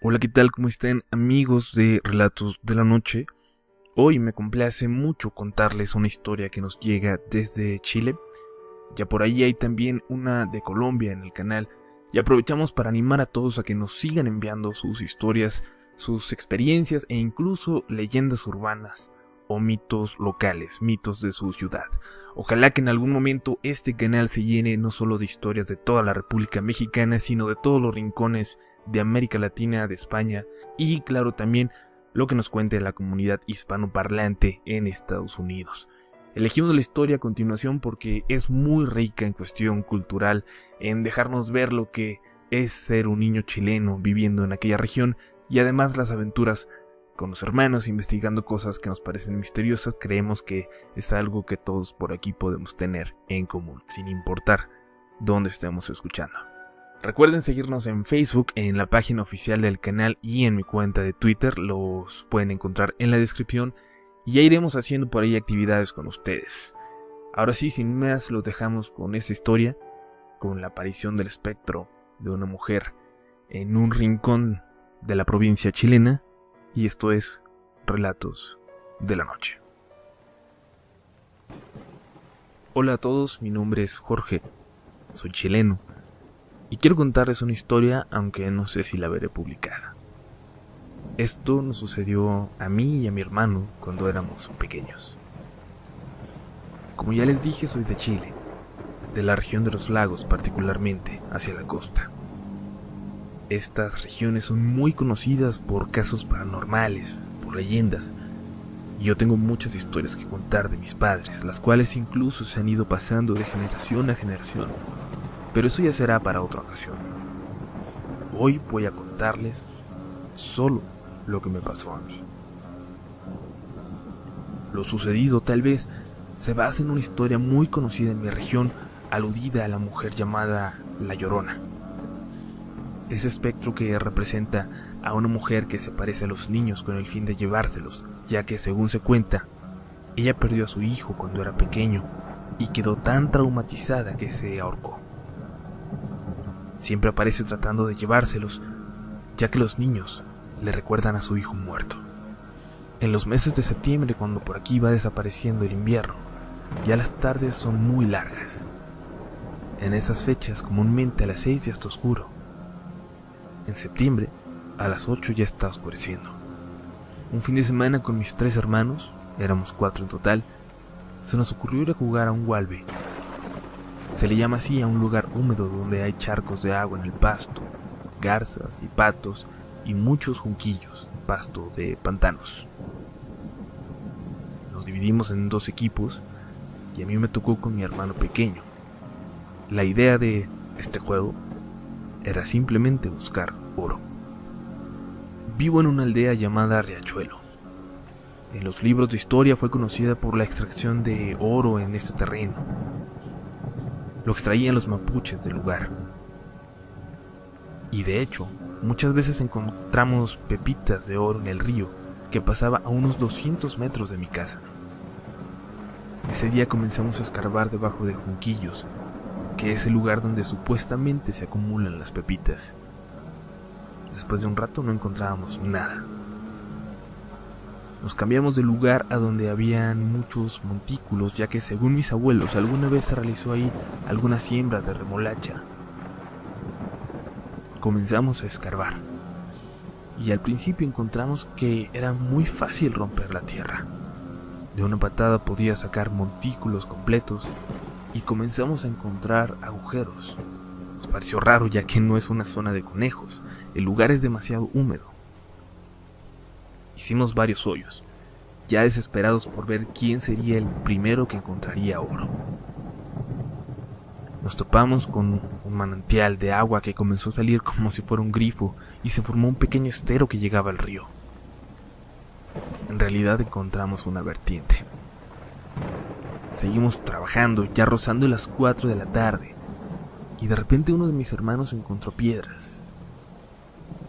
Hola, ¿qué tal? ¿Cómo están, amigos de Relatos de la Noche? Hoy me complace mucho contarles una historia que nos llega desde Chile. Ya por ahí hay también una de Colombia en el canal. Y aprovechamos para animar a todos a que nos sigan enviando sus historias, sus experiencias e incluso leyendas urbanas o mitos locales, mitos de su ciudad. Ojalá que en algún momento este canal se llene no solo de historias de toda la República Mexicana, sino de todos los rincones de América Latina, de España y claro también lo que nos cuente la comunidad hispanoparlante en Estados Unidos. Elegimos la historia a continuación porque es muy rica en cuestión cultural, en dejarnos ver lo que es ser un niño chileno viviendo en aquella región y además las aventuras con los hermanos investigando cosas que nos parecen misteriosas. Creemos que es algo que todos por aquí podemos tener en común, sin importar dónde estemos escuchando. Recuerden seguirnos en Facebook, en la página oficial del canal y en mi cuenta de Twitter. Los pueden encontrar en la descripción y ya iremos haciendo por ahí actividades con ustedes. Ahora sí, sin más, los dejamos con esta historia, con la aparición del espectro de una mujer en un rincón de la provincia chilena, y esto es Relatos de la Noche. Hola a todos, mi nombre es Jorge, soy chileno. Y quiero contarles una historia, aunque no sé si la veré publicada. Esto nos sucedió a mí y a mi hermano cuando éramos pequeños. Como ya les dije, soy de Chile, de la región de los lagos, particularmente hacia la costa. Estas regiones son muy conocidas por casos paranormales, por leyendas. Y yo tengo muchas historias que contar de mis padres, las cuales incluso se han ido pasando de generación a generación. Pero eso ya será para otra ocasión. Hoy voy a contarles solo lo que me pasó a mí. Lo sucedido tal vez se basa en una historia muy conocida en mi región, aludida a la mujer llamada La Llorona. Ese espectro que representa a una mujer que se parece a los niños con el fin de llevárselos, ya que según se cuenta, ella perdió a su hijo cuando era pequeño y quedó tan traumatizada que se ahorcó. Siempre aparece tratando de llevárselos, ya que los niños le recuerdan a su hijo muerto. En los meses de septiembre, cuando por aquí va desapareciendo el invierno, ya las tardes son muy largas. En esas fechas, comúnmente a las 6 ya está oscuro. En septiembre, a las 8 ya está oscureciendo. Un fin de semana con mis 3 hermanos, éramos 4 en total, se nos ocurrió ir a jugar a un walbe. Se le llama así a un lugar húmedo donde hay charcos de agua en el pasto, garzas y patos y muchos junquillos, pasto de pantanos. Nos dividimos en 2 equipos y a mí me tocó con mi hermano pequeño. La idea de este juego era simplemente buscar oro. Vivo en una aldea llamada Riachuelo. En los libros de historia fue conocida por la extracción de oro en este terreno. Lo extraían los mapuches del lugar. Y de hecho, muchas veces encontramos pepitas de oro en el río que pasaba a unos 200 metros de mi casa. Ese día comenzamos a escarbar debajo de junquillos, que es el lugar donde supuestamente se acumulan las pepitas. Después de un rato no encontrábamos nada. Nos cambiamos de lugar a donde habían muchos montículos, ya que según mis abuelos alguna vez se realizó ahí alguna siembra de remolacha. Comenzamos a escarbar y al principio encontramos que era muy fácil romper la tierra. De una patada podía sacar montículos completos y comenzamos a encontrar agujeros. Nos pareció raro, ya que no es una zona de conejos, el lugar es demasiado húmedo. Hicimos varios hoyos, ya desesperados por ver quién sería el primero que encontraría oro. Nos topamos con un manantial de agua que comenzó a salir como si fuera un grifo y se formó un pequeño estero que llegaba al río. En realidad encontramos una vertiente. Seguimos trabajando, ya rozando las 4 de la tarde, y de repente uno de mis hermanos encontró piedras.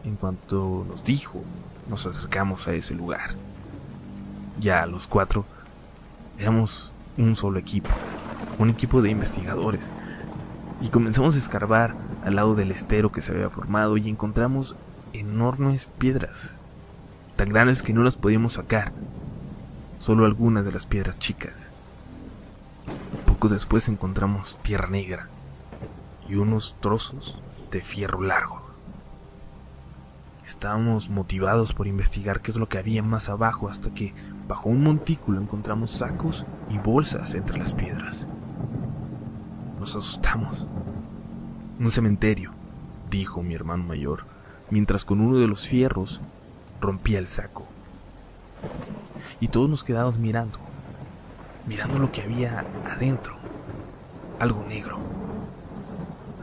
En cuanto nos dijo, nos acercamos a ese lugar. Ya los 4 éramos un solo equipo, un equipo de investigadores, y comenzamos a escarbar al lado del estero que se había formado y encontramos enormes piedras, tan grandes que no las podíamos sacar, solo algunas de las piedras chicas. Poco después encontramos tierra negra y unos trozos de fierro largo. Estábamos motivados por investigar qué es lo que había más abajo, hasta que bajo un montículo encontramos sacos y bolsas entre las piedras. Nos asustamos. Un cementerio, dijo mi hermano mayor, mientras con uno de los fierros rompía el saco. Y todos nos quedamos mirando lo que había adentro, algo negro.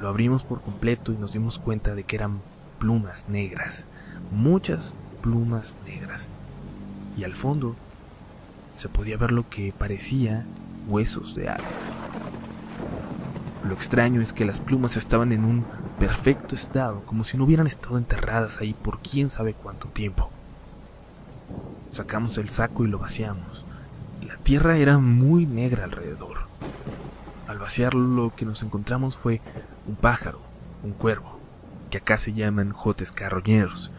Lo abrimos por completo y nos dimos cuenta de que eran plumas negras, muchas plumas negras, y al fondo se podía ver lo que parecía huesos de aves. Lo extraño es que las plumas estaban en un perfecto estado, como si no hubieran estado enterradas ahí por quién sabe cuánto tiempo. Sacamos el saco y lo vaciamos. La tierra era muy negra alrededor. Al vaciarlo, lo que nos encontramos fue un pájaro, un cuervo, que acá se llaman jotes carroñeros,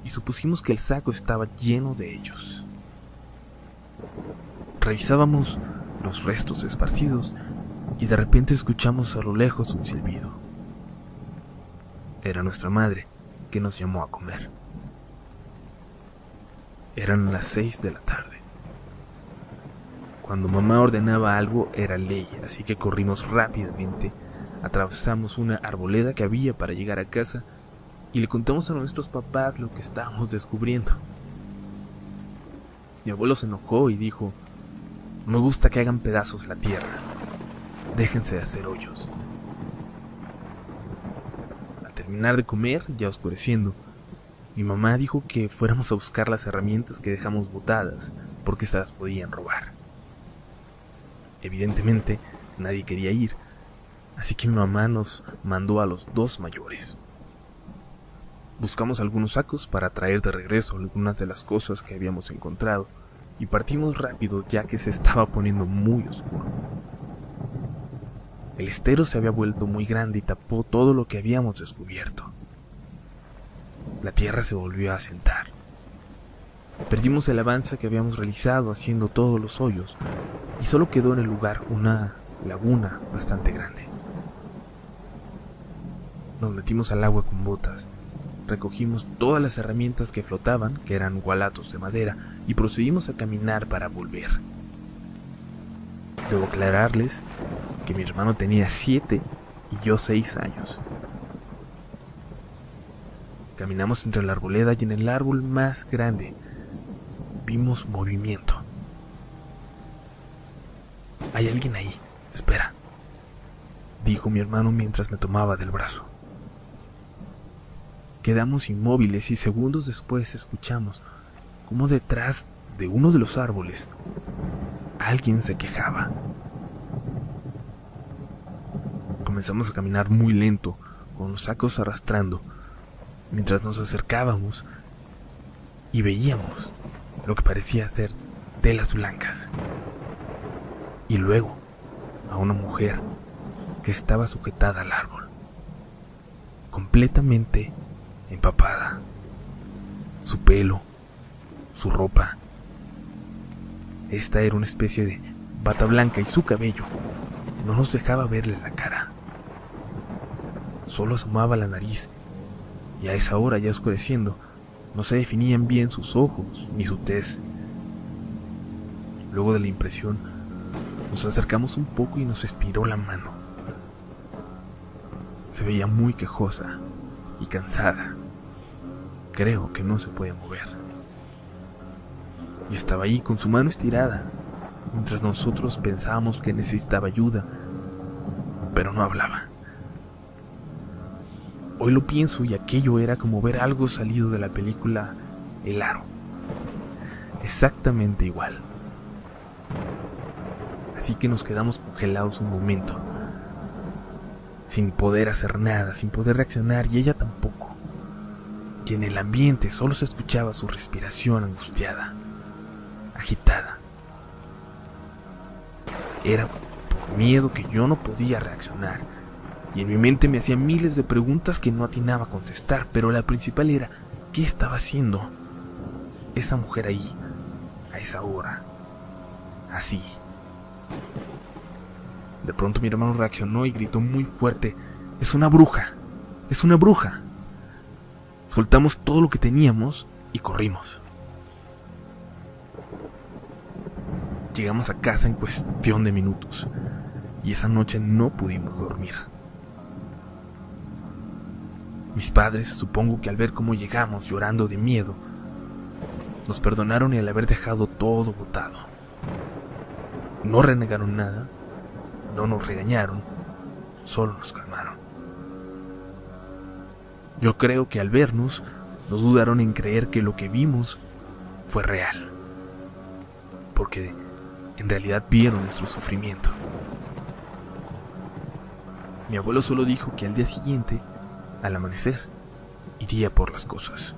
y supusimos que el saco estaba lleno de ellos. Revisábamos los restos esparcidos y de repente escuchamos a lo lejos un silbido. Era nuestra madre, que nos llamó a comer. Eran las 6 de la tarde. Cuando mamá ordenaba algo era ley, así que corrimos rápidamente, atravesamos una arboleda que había para llegar a casa y le contamos a nuestros papás lo que estábamos descubriendo. Mi abuelo se enojó y dijo: "No me gusta que hagan pedazos la tierra, déjense de hacer hoyos". Al terminar de comer, ya oscureciendo, mi mamá dijo que fuéramos a buscar las herramientas que dejamos botadas, porque estas las podían robar. Evidentemente, nadie quería ir, así que mi mamá nos mandó a los dos mayores. Buscamos algunos sacos para traer de regreso algunas de las cosas que habíamos encontrado, y partimos rápido ya que se estaba poniendo muy oscuro. El estero se había vuelto muy grande y tapó todo lo que habíamos descubierto. La tierra se volvió a asentar. Perdimos el avance que habíamos realizado haciendo todos los hoyos, y solo quedó en el lugar una laguna bastante grande. Nos metimos al agua con botas, recogimos todas las herramientas que flotaban, que eran gualatos de madera, y procedimos a caminar para volver. Debo aclararles que mi hermano tenía 7 y yo 6 años. Caminamos entre la arboleda y en el árbol más grande vimos movimiento. «Hay alguien ahí, espera», dijo mi hermano mientras me tomaba del brazo. Quedamos inmóviles y segundos después escuchamos cómo detrás de uno de los árboles alguien se quejaba. Comenzamos a caminar muy lento, con los sacos arrastrando, mientras nos acercábamos y veíamos lo que parecía ser telas blancas. Y luego a una mujer que estaba sujetada al árbol, completamente empapada. Su pelo, su ropa. Esta era una especie de bata blanca y su cabello no nos dejaba verle la cara. Solo asomaba la nariz, y a esa hora, ya oscureciendo, no se definían bien sus ojos ni su tez. Luego de la impresión, nos acercamos un poco y nos estiró la mano. Se veía muy quejosa y cansada. Creo que no se podía mover. Y estaba ahí con su mano estirada, mientras nosotros pensábamos que necesitaba ayuda, pero no hablaba. Hoy lo pienso y aquello era como ver algo salido de la película El Aro. Exactamente igual. Así que nos quedamos congelados un momento, sin poder hacer nada, sin poder reaccionar, y ella tampoco. Y en el ambiente solo se escuchaba su respiración angustiada, agitada. Era por miedo que yo no podía reaccionar, y en mi mente me hacía miles de preguntas que no atinaba a contestar, pero la principal era ¿Qué estaba haciendo esa mujer ahí, a esa hora? Así. De pronto mi hermano reaccionó y gritó muy fuerte: ¡Es una bruja! ¡Es una bruja! Soltamos todo lo que teníamos y corrimos. Llegamos a casa en cuestión de minutos y esa noche no pudimos dormir. Mis padres, supongo que al ver cómo llegamos llorando de miedo, nos perdonaron el haber dejado todo botado. No renegaron nada, no nos regañaron, solo nos calmaron. Yo creo que al vernos, no dudaron en creer que lo que vimos fue real, porque en realidad vieron nuestro sufrimiento. Mi abuelo solo dijo que al día siguiente, al amanecer, iría por las cosas.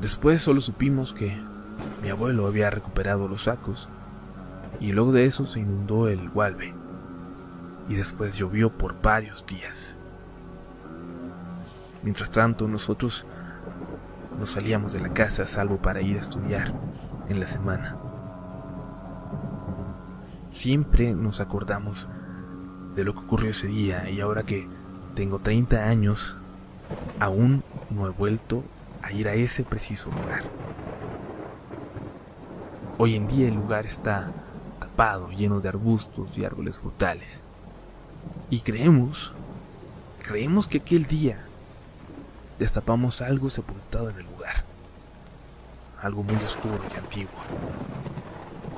Después solo supimos que mi abuelo había recuperado los sacos y luego de eso se inundó el Gualbe y después llovió por varios días. Mientras tanto, nosotros nos salíamos de la casa salvo para ir a estudiar en la semana. Siempre nos acordamos de lo que ocurrió ese día y ahora que tengo 30 años, aún no he vuelto a ir a ese preciso lugar. Hoy en día el lugar está tapado, lleno de arbustos y árboles frutales. Y creemos que aquel día destapamos algo sepultado en el lugar. Algo muy oscuro y antiguo.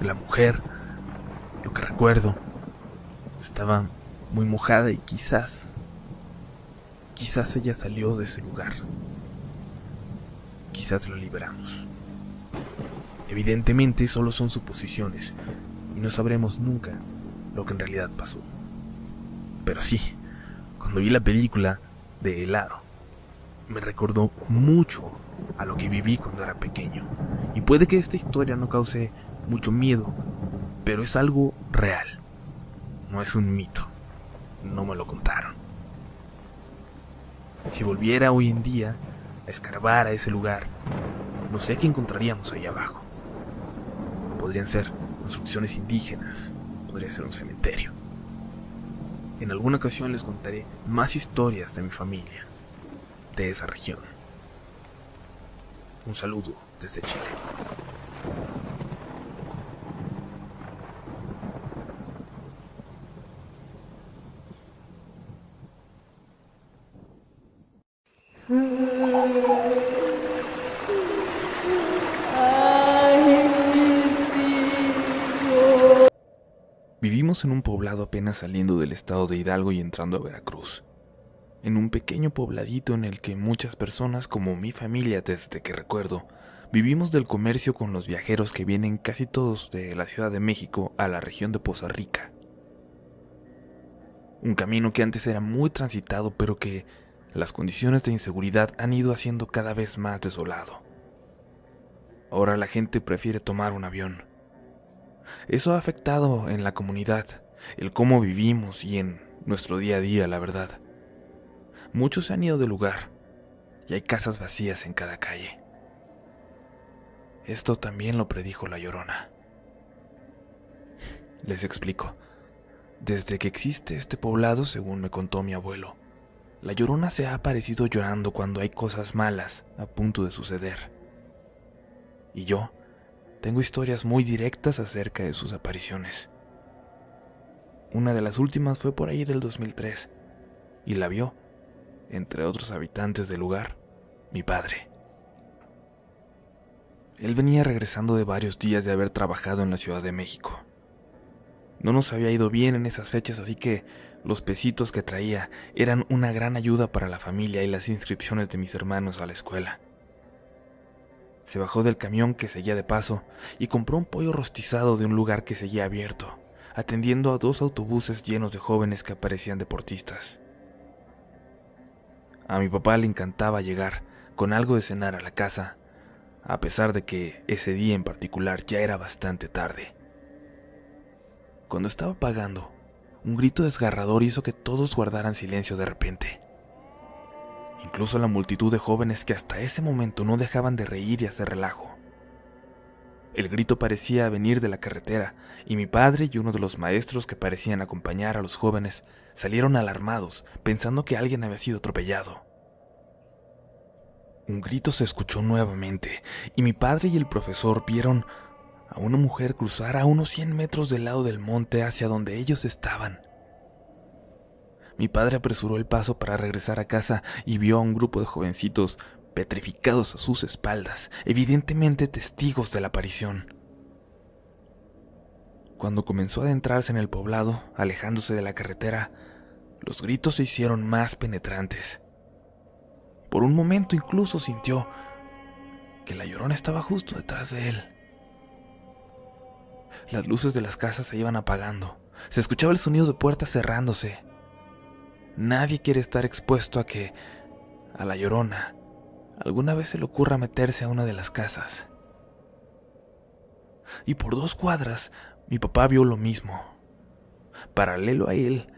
La mujer, lo que recuerdo, estaba muy mojada y quizás ella salió de ese lugar. Quizás la liberamos. Evidentemente solo son suposiciones y no sabremos nunca lo que en realidad pasó. Pero sí, cuando vi la película de El Aro, me recordó mucho a lo que viví cuando era pequeño. Y puede que esta historia no cause mucho miedo, pero es algo real. No es un mito. No me lo contaron. Si volviera hoy en día a escarbar a ese lugar, no sé qué encontraríamos ahí abajo. Podrían ser construcciones indígenas, podría ser un cementerio. En alguna ocasión les contaré más historias de mi familia, de esa región. Un saludo desde Chile. Vivimos en un poblado apenas saliendo del estado de Hidalgo y entrando a Veracruz. En un pequeño pobladito en el que muchas personas, como mi familia desde que recuerdo, vivimos del comercio con los viajeros que vienen casi todos de la Ciudad de México a la región de Poza Rica. Un camino que antes era muy transitado, pero que las condiciones de inseguridad han ido haciendo cada vez más desolado. Ahora la gente prefiere tomar un avión. Eso ha afectado en la comunidad, el cómo vivimos y en nuestro día a día, la verdad. Muchos se han ido del lugar y hay casas vacías en cada calle. Esto también lo predijo La Llorona. Les explico. Desde que existe este poblado, según me contó mi abuelo, La Llorona se ha aparecido llorando cuando hay cosas malas a punto de suceder. Y yo tengo historias muy directas acerca de sus apariciones. Una de las últimas fue por ahí del 2003 y la vio, entre otros habitantes del lugar, mi padre. Él venía regresando de varios días de haber trabajado en la Ciudad de México. No nos había ido bien en esas fechas, así que los pesitos que traía eran una gran ayuda para la familia y las inscripciones de mis hermanos a la escuela. Se bajó del camión que seguía de paso y compró un pollo rostizado de un lugar que seguía abierto, atendiendo a 2 autobuses llenos de jóvenes que parecían deportistas. A mi papá le encantaba llegar con algo de cenar a la casa, a pesar de que ese día en particular ya era bastante tarde. Cuando estaba pagando, un grito desgarrador hizo que todos guardaran silencio de repente. incluso la multitud de jóvenes que hasta ese momento no dejaban de reír y hacer relajo. El grito parecía venir de la carretera, y mi padre y uno de los maestros que parecían acompañar a los jóvenes salieron alarmados, pensando que alguien había sido atropellado. Un grito se escuchó nuevamente, y mi padre y el profesor vieron a una mujer cruzar a unos 100 metros del lado del monte hacia donde ellos estaban. Mi padre apresuró el paso para regresar a casa y vio a un grupo de jovencitos petrificados a sus espaldas, evidentemente testigos de la aparición. Cuando comenzó a adentrarse en el poblado, alejándose de la carretera, los gritos se hicieron más penetrantes. Por un momento incluso sintió que la Llorona estaba justo detrás de él. Las luces de las casas se iban apagando, se escuchaba el sonido de puertas cerrándose. Nadie quiere estar expuesto a que a la Llorona alguna vez se le ocurra meterse a una de las casas. Y por 2 cuadras, mi papá vio lo mismo. Paralelo a él,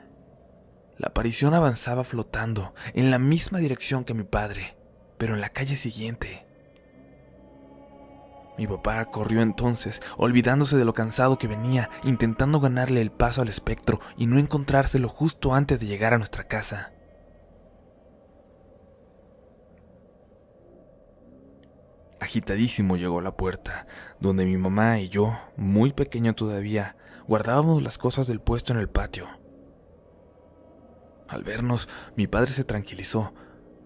la aparición avanzaba flotando en la misma dirección que mi padre, pero en la calle siguiente. Mi papá corrió entonces, olvidándose de lo cansado que venía, intentando ganarle el paso al espectro y no encontrárselo justo antes de llegar a nuestra casa. Agitadísimo llegó a la puerta, donde mi mamá y yo, muy pequeño todavía, guardábamos las cosas del puesto en el patio. Al vernos, mi padre se tranquilizó,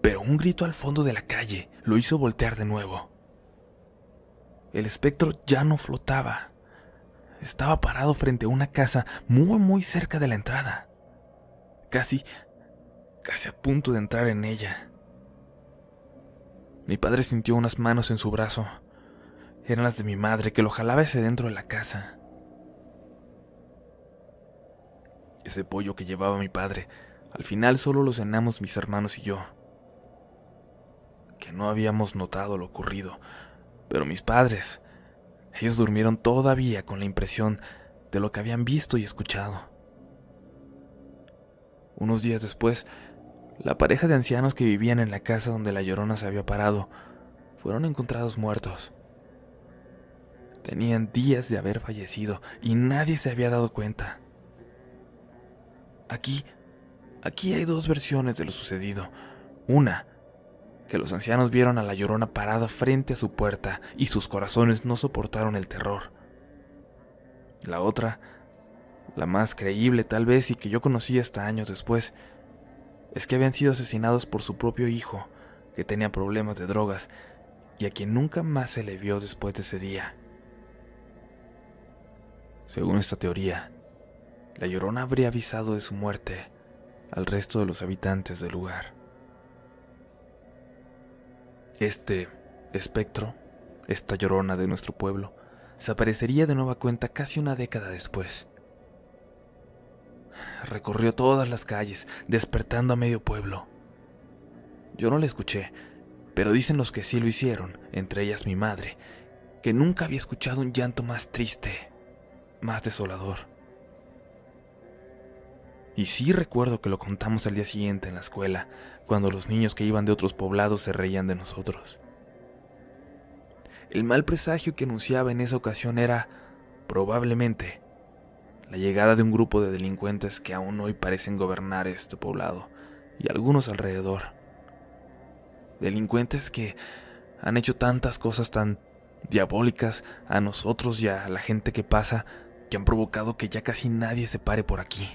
pero un grito al fondo de la calle lo hizo voltear de nuevo. El espectro ya no flotaba. Estaba parado frente a una casa muy cerca de la entrada. Casi a punto de entrar en ella. Mi padre sintió unas manos en su brazo. Eran las de mi madre, que lo jalaba hacia dentro de la casa. Ese pollo que llevaba mi padre, al final solo lo cenamos mis hermanos y yo, que no habíamos notado lo ocurrido, pero mis padres, ellos durmieron todavía con la impresión de lo que habían visto y escuchado. Unos días después, la pareja de ancianos que vivían en la casa donde la Llorona se había parado fueron encontrados muertos. Tenían días de haber fallecido y nadie se había dado cuenta. Aquí hay 2 versiones de lo sucedido. Una, que los ancianos vieron a la Llorona parada frente a su puerta y sus corazones no soportaron el terror. La otra, la más creíble tal vez y que yo conocí hasta años después, es que habían sido asesinados por su propio hijo, que tenía problemas de drogas y a quien nunca más se le vio después de ese día. Según esta teoría, la Llorona habría avisado de su muerte al resto de los habitantes del lugar. Este espectro, esta Llorona de nuestro pueblo, se aparecería de nueva cuenta casi una década después. Recorrió todas las calles, despertando a medio pueblo. Yo no la escuché, pero dicen los que sí lo hicieron, entre ellas mi madre, que nunca había escuchado un llanto más triste, más desolador. Y sí recuerdo que lo contamos al día siguiente en la escuela, cuando los niños que iban de otros poblados se reían de nosotros. El mal presagio que anunciaba en esa ocasión era, probablemente, la llegada de un grupo de delincuentes que aún hoy parecen gobernar este poblado y algunos alrededor. Delincuentes que han hecho tantas cosas tan diabólicas a nosotros y a la gente que pasa, que han provocado que ya casi nadie se pare por aquí.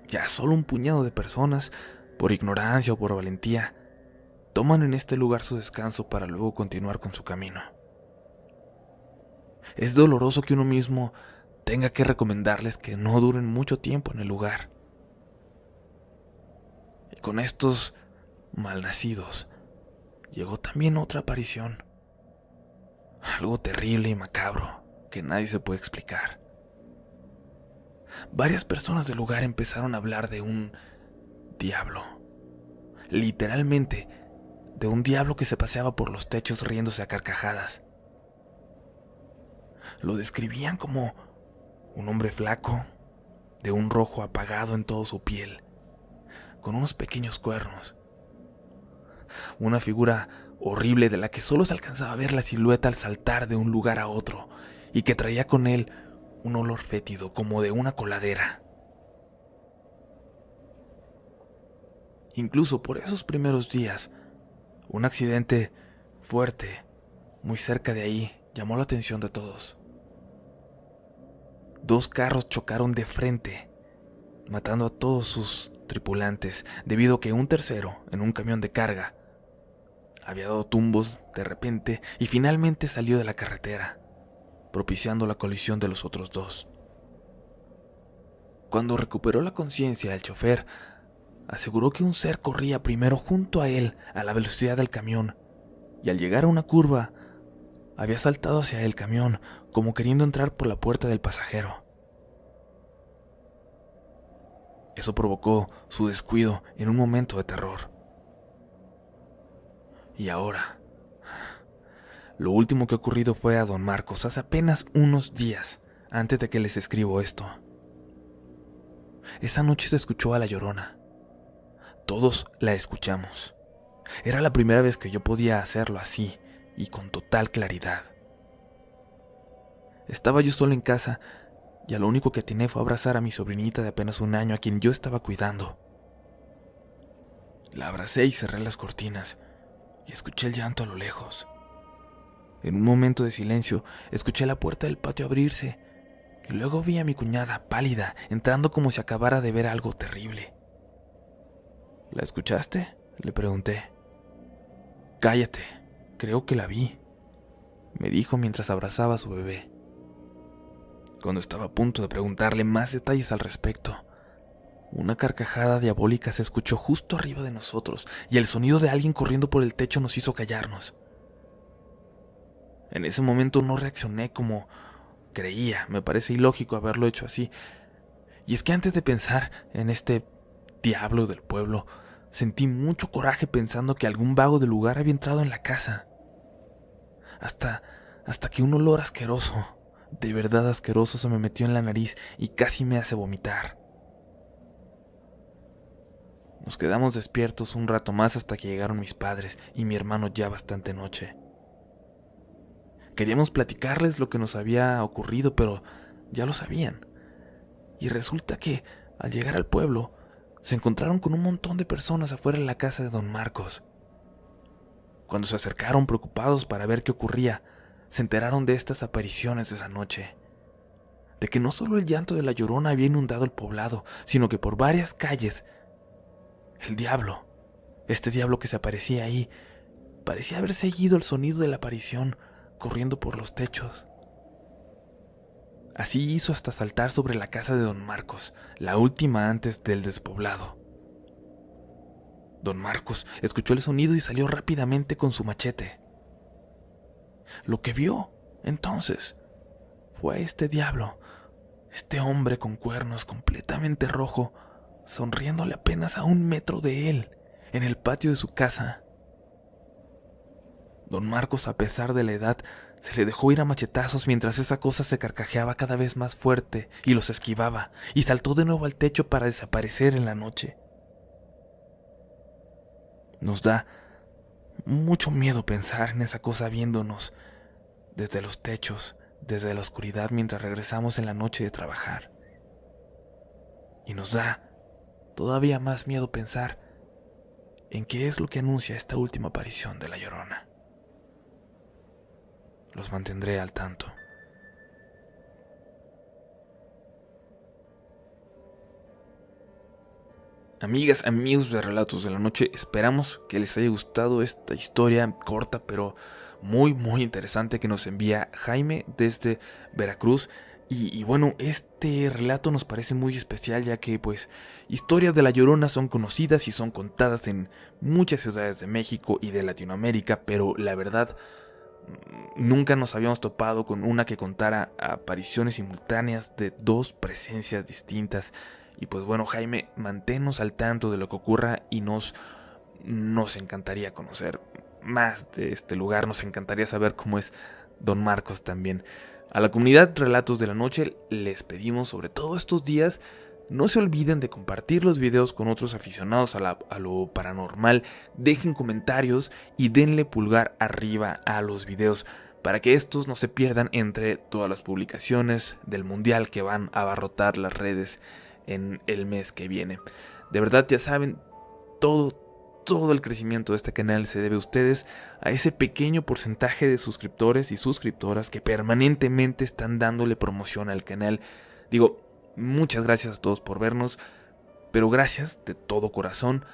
Ya solo un puñado de personas, por ignorancia o por valentía, toman en este lugar su descanso para luego continuar con su camino. Es doloroso que uno mismo tenga que recomendarles que no duren mucho tiempo en el lugar. Y con estos malnacidos llegó también otra aparición, algo terrible y macabro que nadie se puede explicar. Varias personas del lugar empezaron a hablar de un diablo, literalmente de un diablo que se paseaba por los techos riéndose a carcajadas. Lo describían como un hombre flaco, de un rojo apagado en toda su piel, con unos pequeños cuernos, una figura horrible de la que solo se alcanzaba a ver la silueta al saltar de un lugar a otro, y que traía con él un olor fétido como de una coladera. Incluso por esos primeros días, un accidente fuerte muy cerca de ahí llamó la atención de todos. 2 carros chocaron de frente, matando a todos sus tripulantes, debido a que un tercero, en un camión de carga, había dado tumbos de repente y finalmente salió de la carretera, propiciando la colisión de los otros 2. Cuando recuperó la conciencia, el chofer aseguró que un ser corría primero junto a él a la velocidad del camión, y al llegar a una curva, había saltado hacia el camión como queriendo entrar por la puerta del pasajero. Eso provocó su descuido en un momento de terror. Y ahora, lo último que ha ocurrido fue a Don Marcos hace apenas unos días antes de que les escribo esto. Esa noche se escuchó a La Llorona. Todos la escuchamos. Era la primera vez que yo podía hacerlo así y con total claridad. Estaba yo solo en casa y a lo único que atiné fue abrazar a mi sobrinita de apenas 1 año a quien yo estaba cuidando. La abracé y cerré las cortinas y escuché el llanto a lo lejos. En un momento de silencio escuché la puerta del patio abrirse y luego vi a mi cuñada pálida entrando como si acabara de ver algo terrible. ¿La escuchaste?, le pregunté. Cállate, creo que la vi, me dijo mientras abrazaba a su bebé. Cuando estaba a punto de preguntarle más detalles al respecto, una carcajada diabólica se escuchó justo arriba de nosotros y el sonido de alguien corriendo por el techo nos hizo callarnos. En ese momento no reaccioné como creía, me parece ilógico haberlo hecho así. Y es que antes de pensar en este diablo del pueblo, sentí mucho coraje pensando que algún vago del lugar había entrado en la casa. Hasta que un olor asqueroso, de verdad asqueroso, se me metió en la nariz y casi me hace vomitar. Nos quedamos despiertos un rato más hasta que llegaron mis padres y mi hermano ya bastante noche. Queríamos platicarles lo que nos había ocurrido, pero ya lo sabían. Y resulta que, al llegar al pueblo, se encontraron con un montón de personas afuera de la casa de Don Marcos. Cuando se acercaron preocupados para ver qué ocurría, se enteraron de estas apariciones de esa noche. De que no solo el llanto de La Llorona había inundado el poblado, sino que por varias calles, el diablo, este diablo que se aparecía ahí, parecía haber seguido el sonido de la aparición corriendo por los techos. Así hizo hasta saltar sobre la casa de Don Marcos, la última antes del despoblado. Don Marcos escuchó el sonido y salió rápidamente con su machete. Lo que vio, entonces, fue a este diablo, este hombre con cuernos completamente rojo, sonriéndole apenas a 1 metro de él, en el patio de su casa. Don Marcos, a pesar de la edad, se le dejó ir a machetazos mientras esa cosa se carcajeaba cada vez más fuerte y los esquivaba, y saltó de nuevo al techo para desaparecer en la noche. Nos da mucho miedo pensar en esa cosa viéndonos desde los techos, desde la oscuridad mientras regresamos en la noche de trabajar. Y nos da todavía más miedo pensar en qué es lo que anuncia esta última aparición de La Llorona. Los mantendré al tanto. Amigas, amigos de Relatos de la Noche, esperamos que les haya gustado esta historia corta pero muy interesante que nos envía Jaime desde Veracruz. Y bueno, este relato nos parece muy especial ya que pues historias de La Llorona son conocidas y son contadas en muchas ciudades de México y de Latinoamérica, pero la verdad nunca nos habíamos topado con una que contara apariciones simultáneas de 2 presencias distintas. Y pues bueno, Jaime, manténnos al tanto de lo que ocurra y nos encantaría conocer más de este lugar, nos encantaría saber cómo es Don Marcos también. A la comunidad Relatos de la Noche les pedimos, sobre todo estos días, No se olviden de compartir los videos con otros aficionados a lo paranormal, dejen comentarios y denle pulgar arriba a los videos para que estos no se pierdan entre todas las publicaciones del mundial que van a abarrotar las redes en el mes que viene. De verdad, ya saben, todo el crecimiento de este canal se debe a ustedes, a ese pequeño porcentaje de suscriptores y suscriptoras que permanentemente están dándole promoción al canal. Digo, muchas gracias a todos por vernos, pero gracias de todo corazón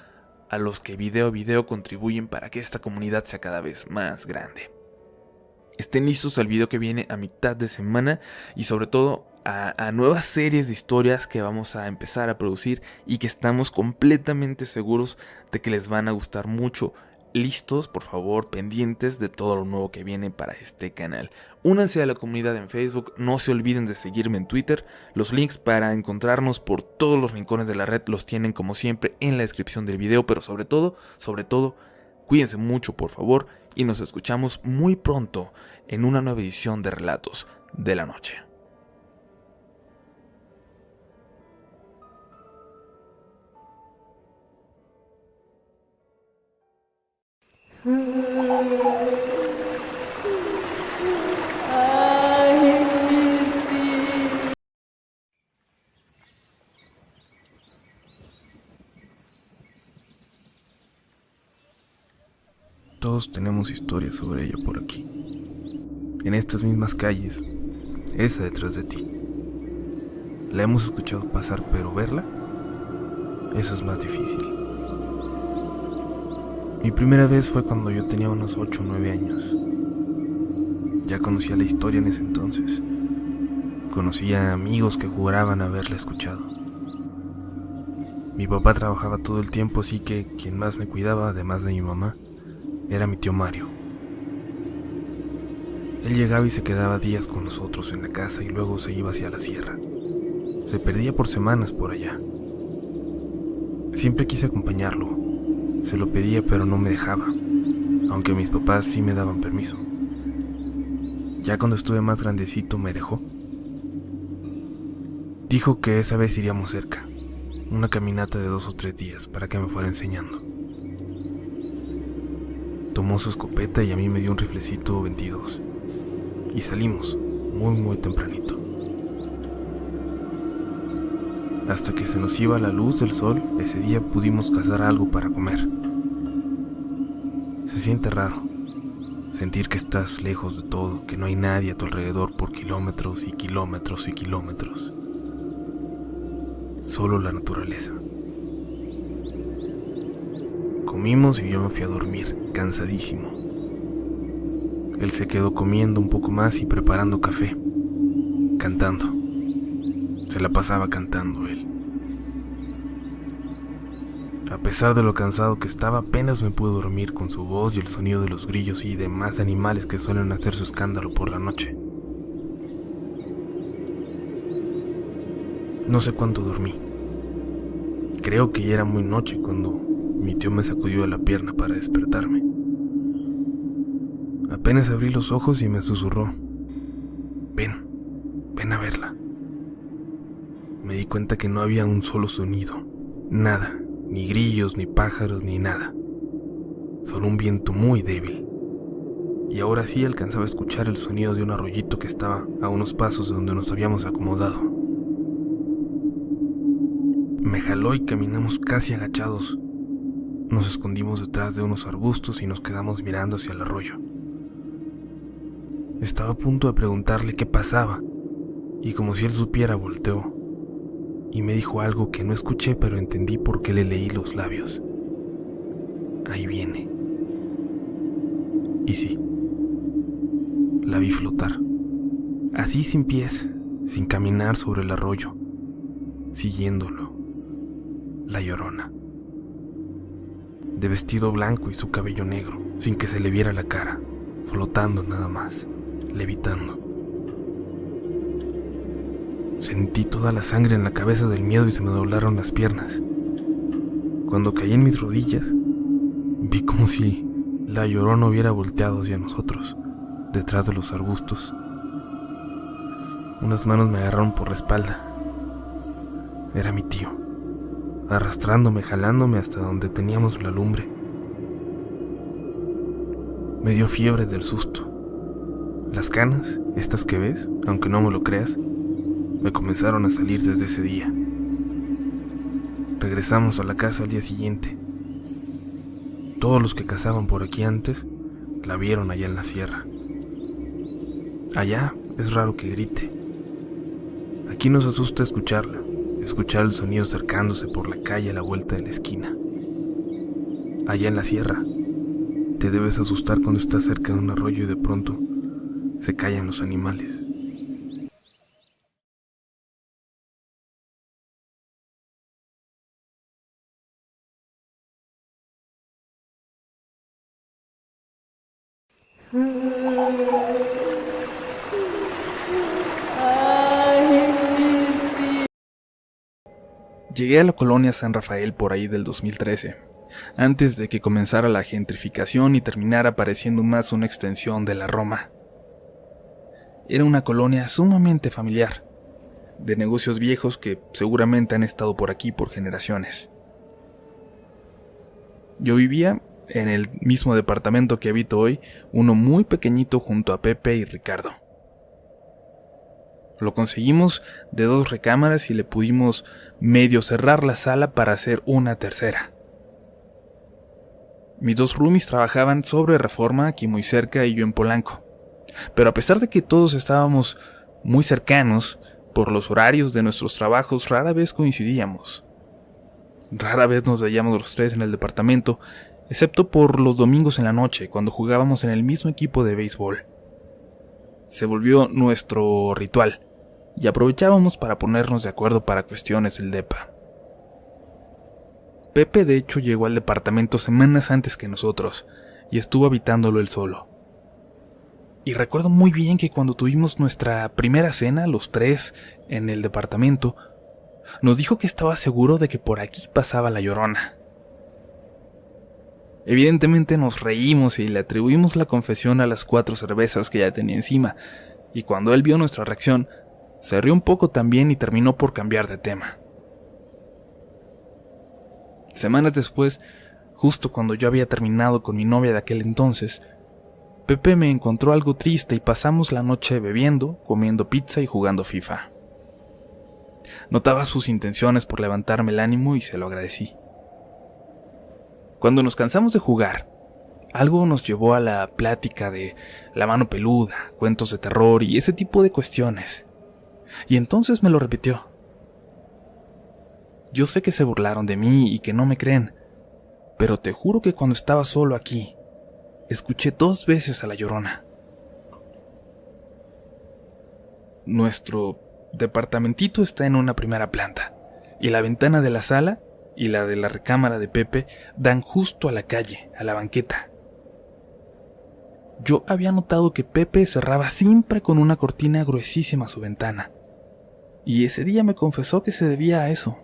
a los que video a video contribuyen para que esta comunidad sea cada vez más grande. Estén listos al video que viene a mitad de semana y sobre todo a nuevas series de historias que vamos a empezar a producir y que estamos completamente seguros de que les van a gustar mucho. Listos, por favor, pendientes de todo lo nuevo que viene para este canal. Únanse a la comunidad en Facebook, no se olviden de seguirme en Twitter. Los links para encontrarnos por todos los rincones de la red los tienen como siempre en la descripción del video, pero sobre todo, cuídense mucho por favor y nos escuchamos muy pronto en una nueva edición de Relatos de la Noche. Todos tenemos historias sobre ello por aquí, en estas mismas calles, esa detrás de ti. La hemos escuchado pasar, pero verla, eso es más difícil. Mi primera vez fue cuando yo tenía unos 8 o 9 años. Ya conocía la historia en ese entonces. Conocía amigos que juraban haberla escuchado. Mi papá trabajaba todo el tiempo, así que quien más me cuidaba, además de mi mamá, era mi tío Mario. Él llegaba y se quedaba días con nosotros en la casa y luego se iba hacia la sierra. Se perdía por semanas por allá. Siempre quise acompañarlo. Se lo pedía, pero no me dejaba, aunque mis papás sí me daban permiso. Ya cuando estuve más grandecito me dejó. Dijo que esa vez iríamos cerca, una caminata de 2 o 3 días para que me fuera enseñando. Tomó su escopeta y a mí me dio un riflecito 22 y salimos muy tempranito. Hasta que se nos iba la luz del sol, ese día pudimos cazar algo para comer. Se siente raro, sentir que estás lejos de todo, que no hay nadie a tu alrededor por kilómetros y kilómetros y kilómetros. Solo la naturaleza. Comimos y yo me fui a dormir, cansadísimo. Él se quedó comiendo un poco más y preparando café, cantando. Se la pasaba cantando él. A pesar de lo cansado que estaba, apenas me pude dormir con su voz y el sonido de los grillos y demás animales que suelen hacer su escándalo por la noche. No sé cuánto dormí. Creo que ya era muy noche cuando mi tío me sacudió de la pierna para despertarme. Apenas abrí los ojos y me susurró: ven a verla. Me di cuenta que no había un solo sonido, nada, ni grillos, ni pájaros, ni nada. Solo un viento muy débil. Y ahora sí alcanzaba a escuchar el sonido de un arroyito que estaba a unos pasos de donde nos habíamos acomodado. Me jaló y caminamos casi agachados. Nos escondimos detrás de unos arbustos y nos quedamos mirando hacia el arroyo. Estaba a punto de preguntarle qué pasaba, y como si él supiera, volteó y me dijo algo que no escuché, pero entendí porque le leí los labios. Ahí viene. Y sí, la vi flotar, así sin pies, sin caminar sobre el arroyo, siguiéndolo, la Llorona. De vestido blanco y su cabello negro, sin que se le viera la cara, flotando nada más, levitando. Sentí toda la sangre en la cabeza del miedo y se me doblaron las piernas. Cuando caí en mis rodillas, vi como si la Llorona hubiera volteado hacia nosotros, detrás de los arbustos. Unas manos me agarraron por la espalda. Era mi tío, arrastrándome, jalándome hasta donde teníamos la lumbre. Me dio fiebre del susto. Las canas, estas que ves, aunque no me lo creas, me comenzaron a salir desde ese día. Regresamos a la casa al día siguiente. Todos los que cazaban por aquí antes la vieron allá en la sierra. Allá es raro que grite. Aquí nos asusta escucharla, escuchar el sonido acercándose por la calle a la vuelta de la esquina. Allá en la sierra te debes asustar cuando estás cerca de un arroyo y de pronto se callan los animales. Llegué a la colonia San Rafael por ahí del 2013, antes de que comenzara la gentrificación y terminara pareciendo más una extensión de la Roma. Era una colonia sumamente familiar, de negocios viejos que seguramente han estado por aquí por generaciones. Yo vivía en el mismo departamento que habito hoy, uno muy pequeñito junto a Pepe y Ricardo. Lo conseguimos de 2 recámaras y le pudimos medio cerrar la sala para hacer una tercera. Mis 2 roomies trabajaban sobre Reforma, aquí muy cerca, y yo en Polanco. Pero a pesar de que todos estábamos muy cercanos, por los horarios de nuestros trabajos rara vez coincidíamos. Rara vez nos veíamos los 3 en el departamento, excepto por los domingos en la noche, cuando jugábamos en el mismo equipo de béisbol. Se volvió nuestro ritual, y aprovechábamos para ponernos de acuerdo para cuestiones del depa. Pepe de hecho llegó al departamento semanas antes que nosotros, y estuvo habitándolo él solo. Y recuerdo muy bien que cuando tuvimos nuestra primera cena, los 3, en el departamento, nos dijo que estaba seguro de que por aquí pasaba la Llorona. Evidentemente nos reímos y le atribuimos la confesión a las 4 cervezas que ya tenía encima, y cuando él vio nuestra reacción, se rió un poco también y terminó por cambiar de tema. Semanas después, justo cuando yo había terminado con mi novia de aquel entonces, Pepe me encontró algo triste y pasamos la noche bebiendo, comiendo pizza y jugando FIFA. Notaba sus intenciones por levantarme el ánimo y se lo agradecí. Cuando nos cansamos de jugar, algo nos llevó a la plática de la mano peluda, cuentos de terror y ese tipo de cuestiones. Y entonces me lo repitió. Yo sé que se burlaron de mí y que no me creen, pero te juro que cuando estaba solo aquí, escuché 2 veces a la Llorona. Nuestro departamentito está en una primera planta, y la ventana de la sala y la de la recámara de Pepe dan justo a la calle, a la banqueta. Yo había notado que Pepe cerraba siempre con una cortina gruesísima su ventana, y ese día me confesó que se debía a eso,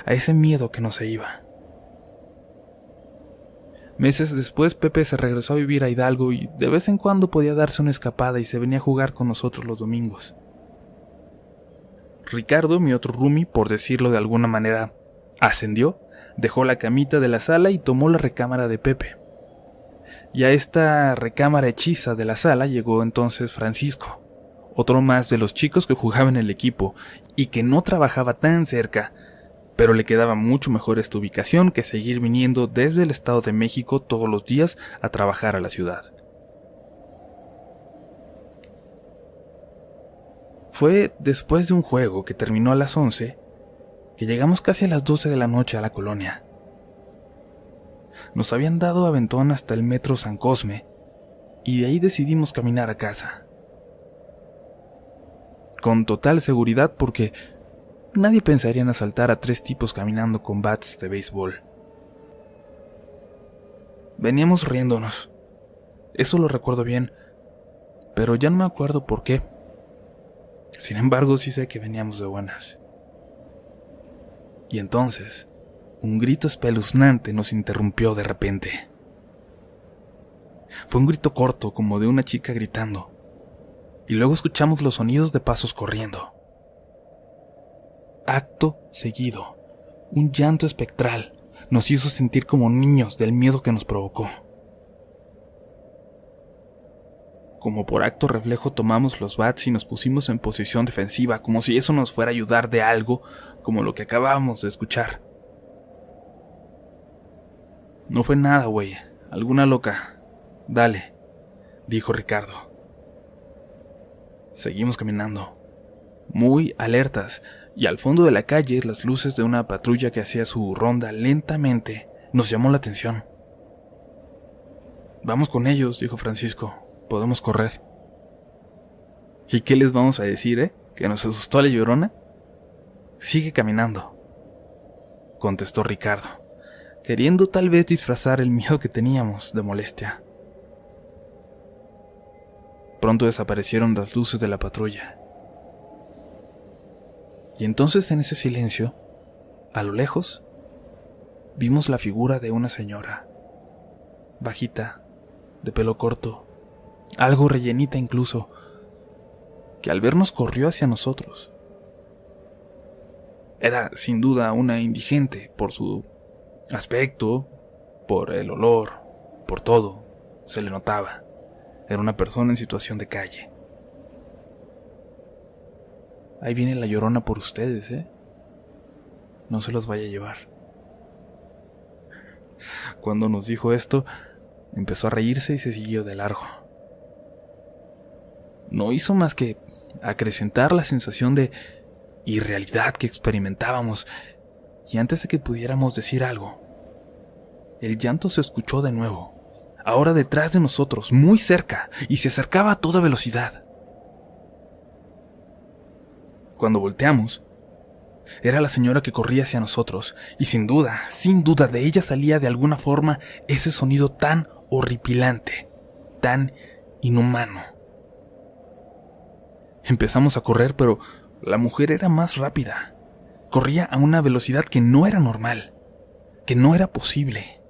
a ese miedo que no se iba. Meses después Pepe se regresó a vivir a Hidalgo y de vez en cuando podía darse una escapada y se venía a jugar con nosotros los domingos. Ricardo, mi otro roomie, por decirlo de alguna manera, ascendió, dejó la camita de la sala y tomó la recámara de Pepe. Y a esta recámara hechiza de la sala llegó entonces Francisco, otro más de los chicos que jugaban en el equipo y que no trabajaba tan cerca, pero le quedaba mucho mejor esta ubicación que seguir viniendo desde el Estado de México todos los días a trabajar a la ciudad. Fue después de un juego que terminó a las 11 que llegamos casi a las 12 de la noche a la colonia. Nos habían dado aventón hasta el metro San Cosme y de ahí decidimos caminar a casa. Con total seguridad porque nadie pensaría en asaltar a 3 tipos caminando con bats de béisbol. Veníamos riéndonos. Eso lo recuerdo bien, pero ya no me acuerdo por qué. Sin embargo, sí sé que veníamos de buenas. Y entonces, un grito espeluznante nos interrumpió de repente. Fue un grito corto, como de una chica gritando, y luego escuchamos los sonidos de pasos corriendo. acto seguido, un llanto espectral nos hizo sentir como niños del miedo que nos provocó. Como por acto reflejo tomamos los bats y nos pusimos en posición defensiva, como si eso nos fuera a ayudar de algo, como lo que acabábamos de escuchar. No fue nada, güey, alguna loca. Dale, dijo Ricardo. Seguimos caminando, muy alertas, y al fondo de la calle las luces de una patrulla que hacía su ronda lentamente nos llamó la atención. Vamos con ellos, dijo Francisco. Podemos correr. ¿Y qué les vamos a decir, ¿Que nos asustó la Llorona? Sigue caminando, contestó Ricardo, queriendo tal vez disfrazar el miedo que teníamos de molestia. Pronto desaparecieron las luces de la patrulla. Y entonces en ese silencio, a lo lejos, vimos la figura de una señora, bajita, de pelo corto, algo rellenita incluso, que al vernos corrió hacia nosotros. Era sin duda una indigente por su aspecto, por el olor, por todo, se le notaba. Era una persona en situación de calle. Ahí viene la Llorona por ustedes, No se los vaya a llevar. Cuando nos dijo esto, empezó a reírse y se siguió de largo. No hizo más que acrecentar la sensación de irrealidad que experimentábamos, y antes de que pudiéramos decir algo, el llanto se escuchó de nuevo, ahora detrás de nosotros, muy cerca, y se acercaba a toda velocidad. Cuando volteamos, era la señora que corría hacia nosotros, y sin duda de ella salía de alguna forma ese sonido tan horripilante, tan inhumano. Empezamos a correr, pero la mujer era más rápida. Corría a una velocidad que no era normal, que no era posible.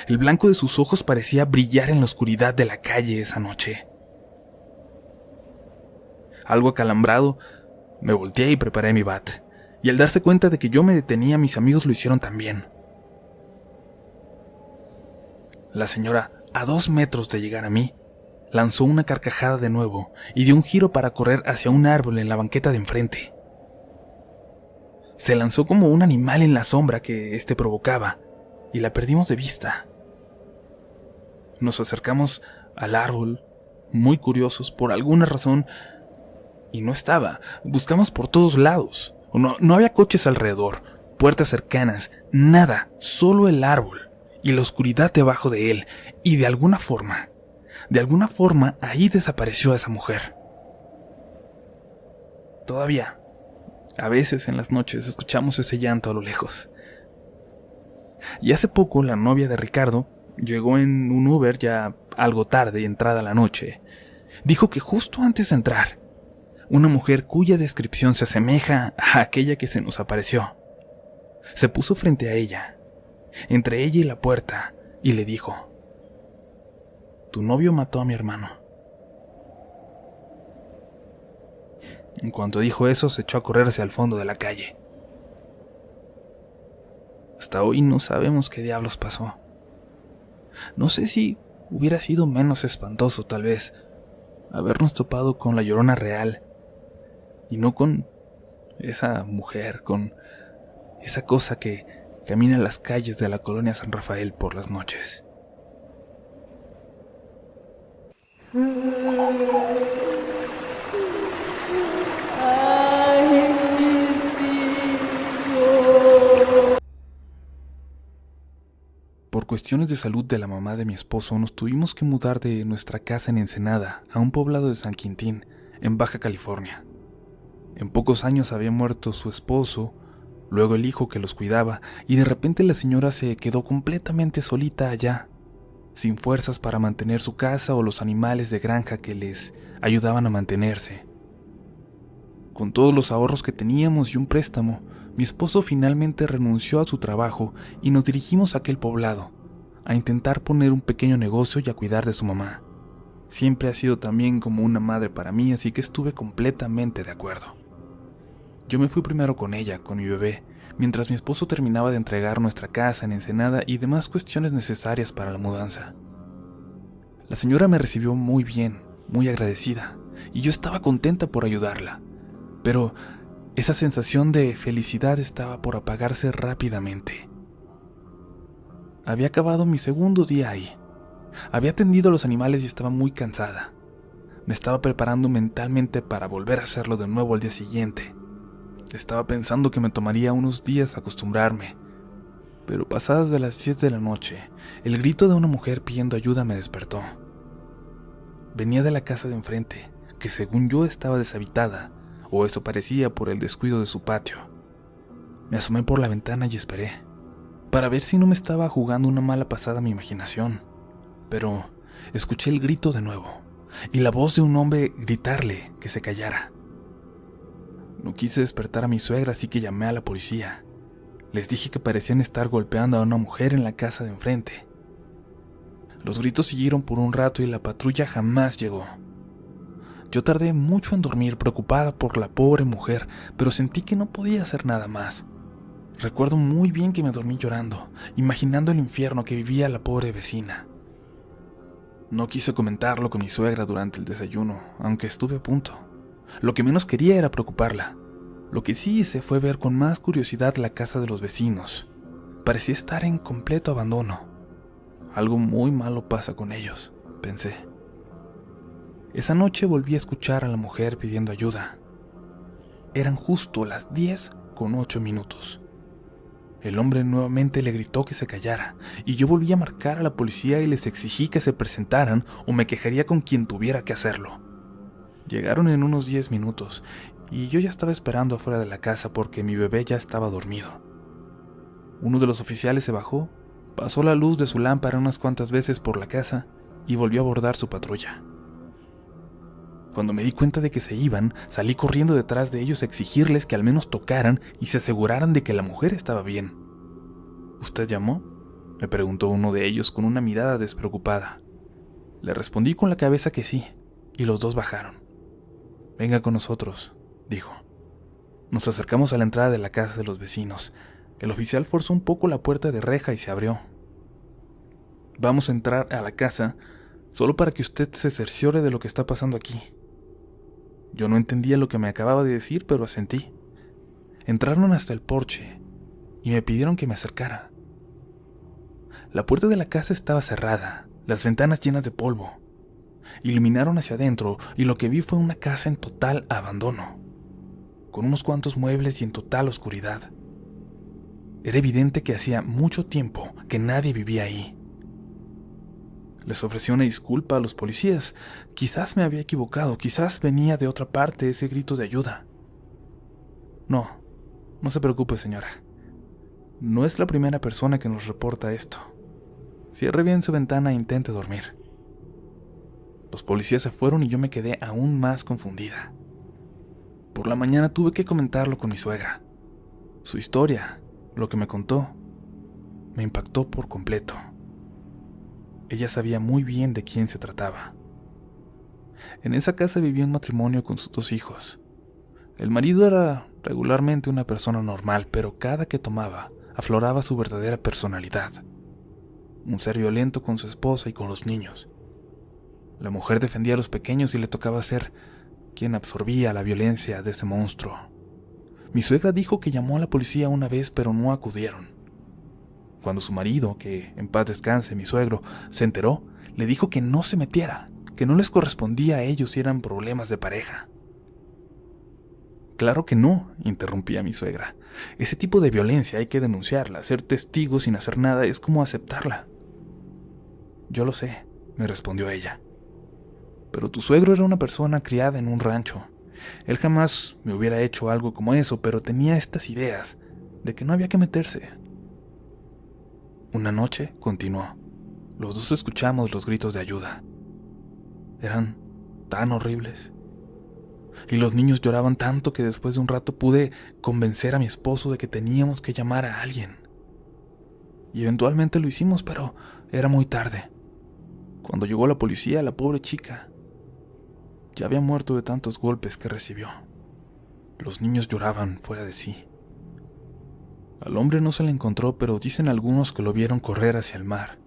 El blanco de sus ojos parecía brillar en la oscuridad de la calle esa noche. Algo acalambrado, me volteé y preparé mi bat, y al darse cuenta de que yo me detenía, mis amigos lo hicieron también. La señora, a 2 metros de llegar a mí, lanzó una carcajada de nuevo y dio un giro para correr hacia un árbol en la banqueta de enfrente. Se lanzó como un animal en la sombra que éste provocaba, y la perdimos de vista. Nos acercamos al árbol, muy curiosos por alguna razón, y no estaba. Buscamos por todos lados. No había coches alrededor, puertas cercanas, nada, solo el árbol y la oscuridad debajo de él, y de alguna forma ahí desapareció esa mujer. Todavía, a veces en las noches escuchamos ese llanto a lo lejos. Y hace poco la novia de Ricardo llegó en un Uber ya algo tarde, entrada la noche. Dijo que justo antes de entrar, una mujer cuya descripción se asemeja a aquella que se nos apareció, se puso frente a ella, entre ella y la puerta, y le dijo: «Tu novio mató a mi hermano». En cuanto dijo eso, se echó a correr hacia el fondo de la calle. Hasta hoy no sabemos qué diablos pasó. No sé si hubiera sido menos espantoso, tal vez, habernos topado con la Llorona real y no con esa mujer, con esa cosa que camina en las calles de la colonia San Rafael por las noches. Por cuestiones de salud de la mamá de mi esposo, nos tuvimos que mudar de nuestra casa en Ensenada a un poblado de San Quintín, en Baja California. En pocos años había muerto su esposo, luego el hijo que los cuidaba, y de repente la señora se quedó completamente solita allá, sin fuerzas para mantener su casa o los animales de granja que les ayudaban a mantenerse. Con todos los ahorros que teníamos y un préstamo, mi esposo finalmente renunció a su trabajo y nos dirigimos a aquel poblado, a intentar poner un pequeño negocio y a cuidar de su mamá. Siempre ha sido también como una madre para mí, así que estuve completamente de acuerdo. Yo me fui primero con ella, con mi bebé, mientras mi esposo terminaba de entregar nuestra casa en Ensenada y demás cuestiones necesarias para la mudanza. La señora me recibió muy bien, muy agradecida, y yo estaba contenta por ayudarla, pero esa sensación de felicidad estaba por apagarse rápidamente. Había acabado mi segundo día ahí. Había atendido a los animales y estaba muy cansada. Me estaba preparando mentalmente para volver a hacerlo de nuevo al día siguiente. Estaba pensando que me tomaría unos días acostumbrarme, pero pasadas de las 10 de la noche, el grito de una mujer pidiendo ayuda me despertó. Venía de la casa de enfrente, que según yo estaba deshabitada, o eso parecía por el descuido de su patio. Me asomé por la ventana y esperé, para ver si no me estaba jugando una mala pasada mi imaginación, pero escuché el grito de nuevo, y la voz de un hombre gritarle que se callara. No quise despertar a mi suegra, así que llamé a la policía. Les dije que parecían estar golpeando a una mujer en la casa de enfrente. Los gritos siguieron por un rato y la patrulla jamás llegó. Yo tardé mucho en dormir, preocupada por la pobre mujer, pero sentí que no podía hacer nada más. Recuerdo muy bien que me dormí llorando, imaginando el infierno que vivía la pobre vecina. No quise comentarlo con mi suegra durante el desayuno, aunque estuve a punto. Lo que menos quería era preocuparla. Lo que sí hice fue ver con más curiosidad la casa de los vecinos. Parecía estar en completo abandono. Algo muy malo pasa con ellos, pensé. Esa noche volví a escuchar a la mujer pidiendo ayuda. Eran justo las 10:08. El hombre nuevamente le gritó que se callara, y yo volví a marcar a la policía y les exigí que se presentaran o me quejaría con quien tuviera que hacerlo. Llegaron en unos 10 minutos, y yo ya estaba esperando afuera de la casa porque mi bebé ya estaba dormido. Uno de los oficiales se bajó, pasó la luz de su lámpara unas cuantas veces por la casa y volvió a abordar su patrulla. Cuando me di cuenta de que se iban, salí corriendo detrás de ellos a exigirles que al menos tocaran y se aseguraran de que la mujer estaba bien. ¿Usted llamó?, me preguntó uno de ellos con una mirada despreocupada. Le respondí con la cabeza que sí, y los dos bajaron. «Venga con nosotros», dijo. Nos acercamos a la entrada de la casa de los vecinos. El oficial forzó un poco la puerta de reja y se abrió. «Vamos a entrar a la casa solo para que usted se cerciore de lo que está pasando aquí». Yo no entendía lo que me acababa de decir, pero asentí. Entraron hasta el porche y me pidieron que me acercara. La puerta de la casa estaba cerrada, las ventanas llenas de polvo. Iluminaron hacia adentro y lo que vi fue una casa en total abandono, con unos cuantos muebles y en total oscuridad. Era evidente que hacía mucho tiempo que nadie vivía ahí. Les ofrecí una disculpa a los policías. Quizás me había equivocado, quizás venía de otra parte ese grito de ayuda. No se preocupe, señora. No es la primera persona que nos reporta esto. Cierre bien su ventana e intente dormir. Los policías se fueron y yo me quedé aún más confundida. Por la mañana tuve que comentarlo con mi suegra. Su historia, lo que me contó, me impactó por completo. Ella sabía muy bien de quién se trataba. En esa casa vivía un matrimonio con sus 2 hijos. El marido era regularmente una persona normal, pero cada que tomaba, afloraba su verdadera personalidad. Un ser violento con su esposa y con los niños. La mujer defendía a los pequeños y le tocaba ser quien absorbía la violencia de ese monstruo. Mi suegra dijo que llamó a la policía una vez, pero no acudieron. Cuando su marido, que en paz descanse mi suegro, se enteró, le dijo que no se metiera, que no les correspondía a ellos si eran problemas de pareja. Claro que no, interrumpía mi suegra. Ese tipo de violencia hay que denunciarla. Ser testigo sin hacer nada es como aceptarla. Yo lo sé, me respondió ella. Pero tu suegro era una persona criada en un rancho. Él jamás me hubiera hecho algo como eso, pero tenía estas ideas de que no había que meterse. Una noche, continuó, los dos escuchamos los gritos de ayuda. Eran tan horribles. Y los niños lloraban tanto que después de un rato pude convencer a mi esposo de que teníamos que llamar a alguien. Y eventualmente lo hicimos, pero era muy tarde. Cuando llegó la policía, la pobre chica ya había muerto de tantos golpes que recibió. Los niños lloraban fuera de sí. Al hombre no se le encontró, pero dicen algunos que lo vieron correr hacia el mar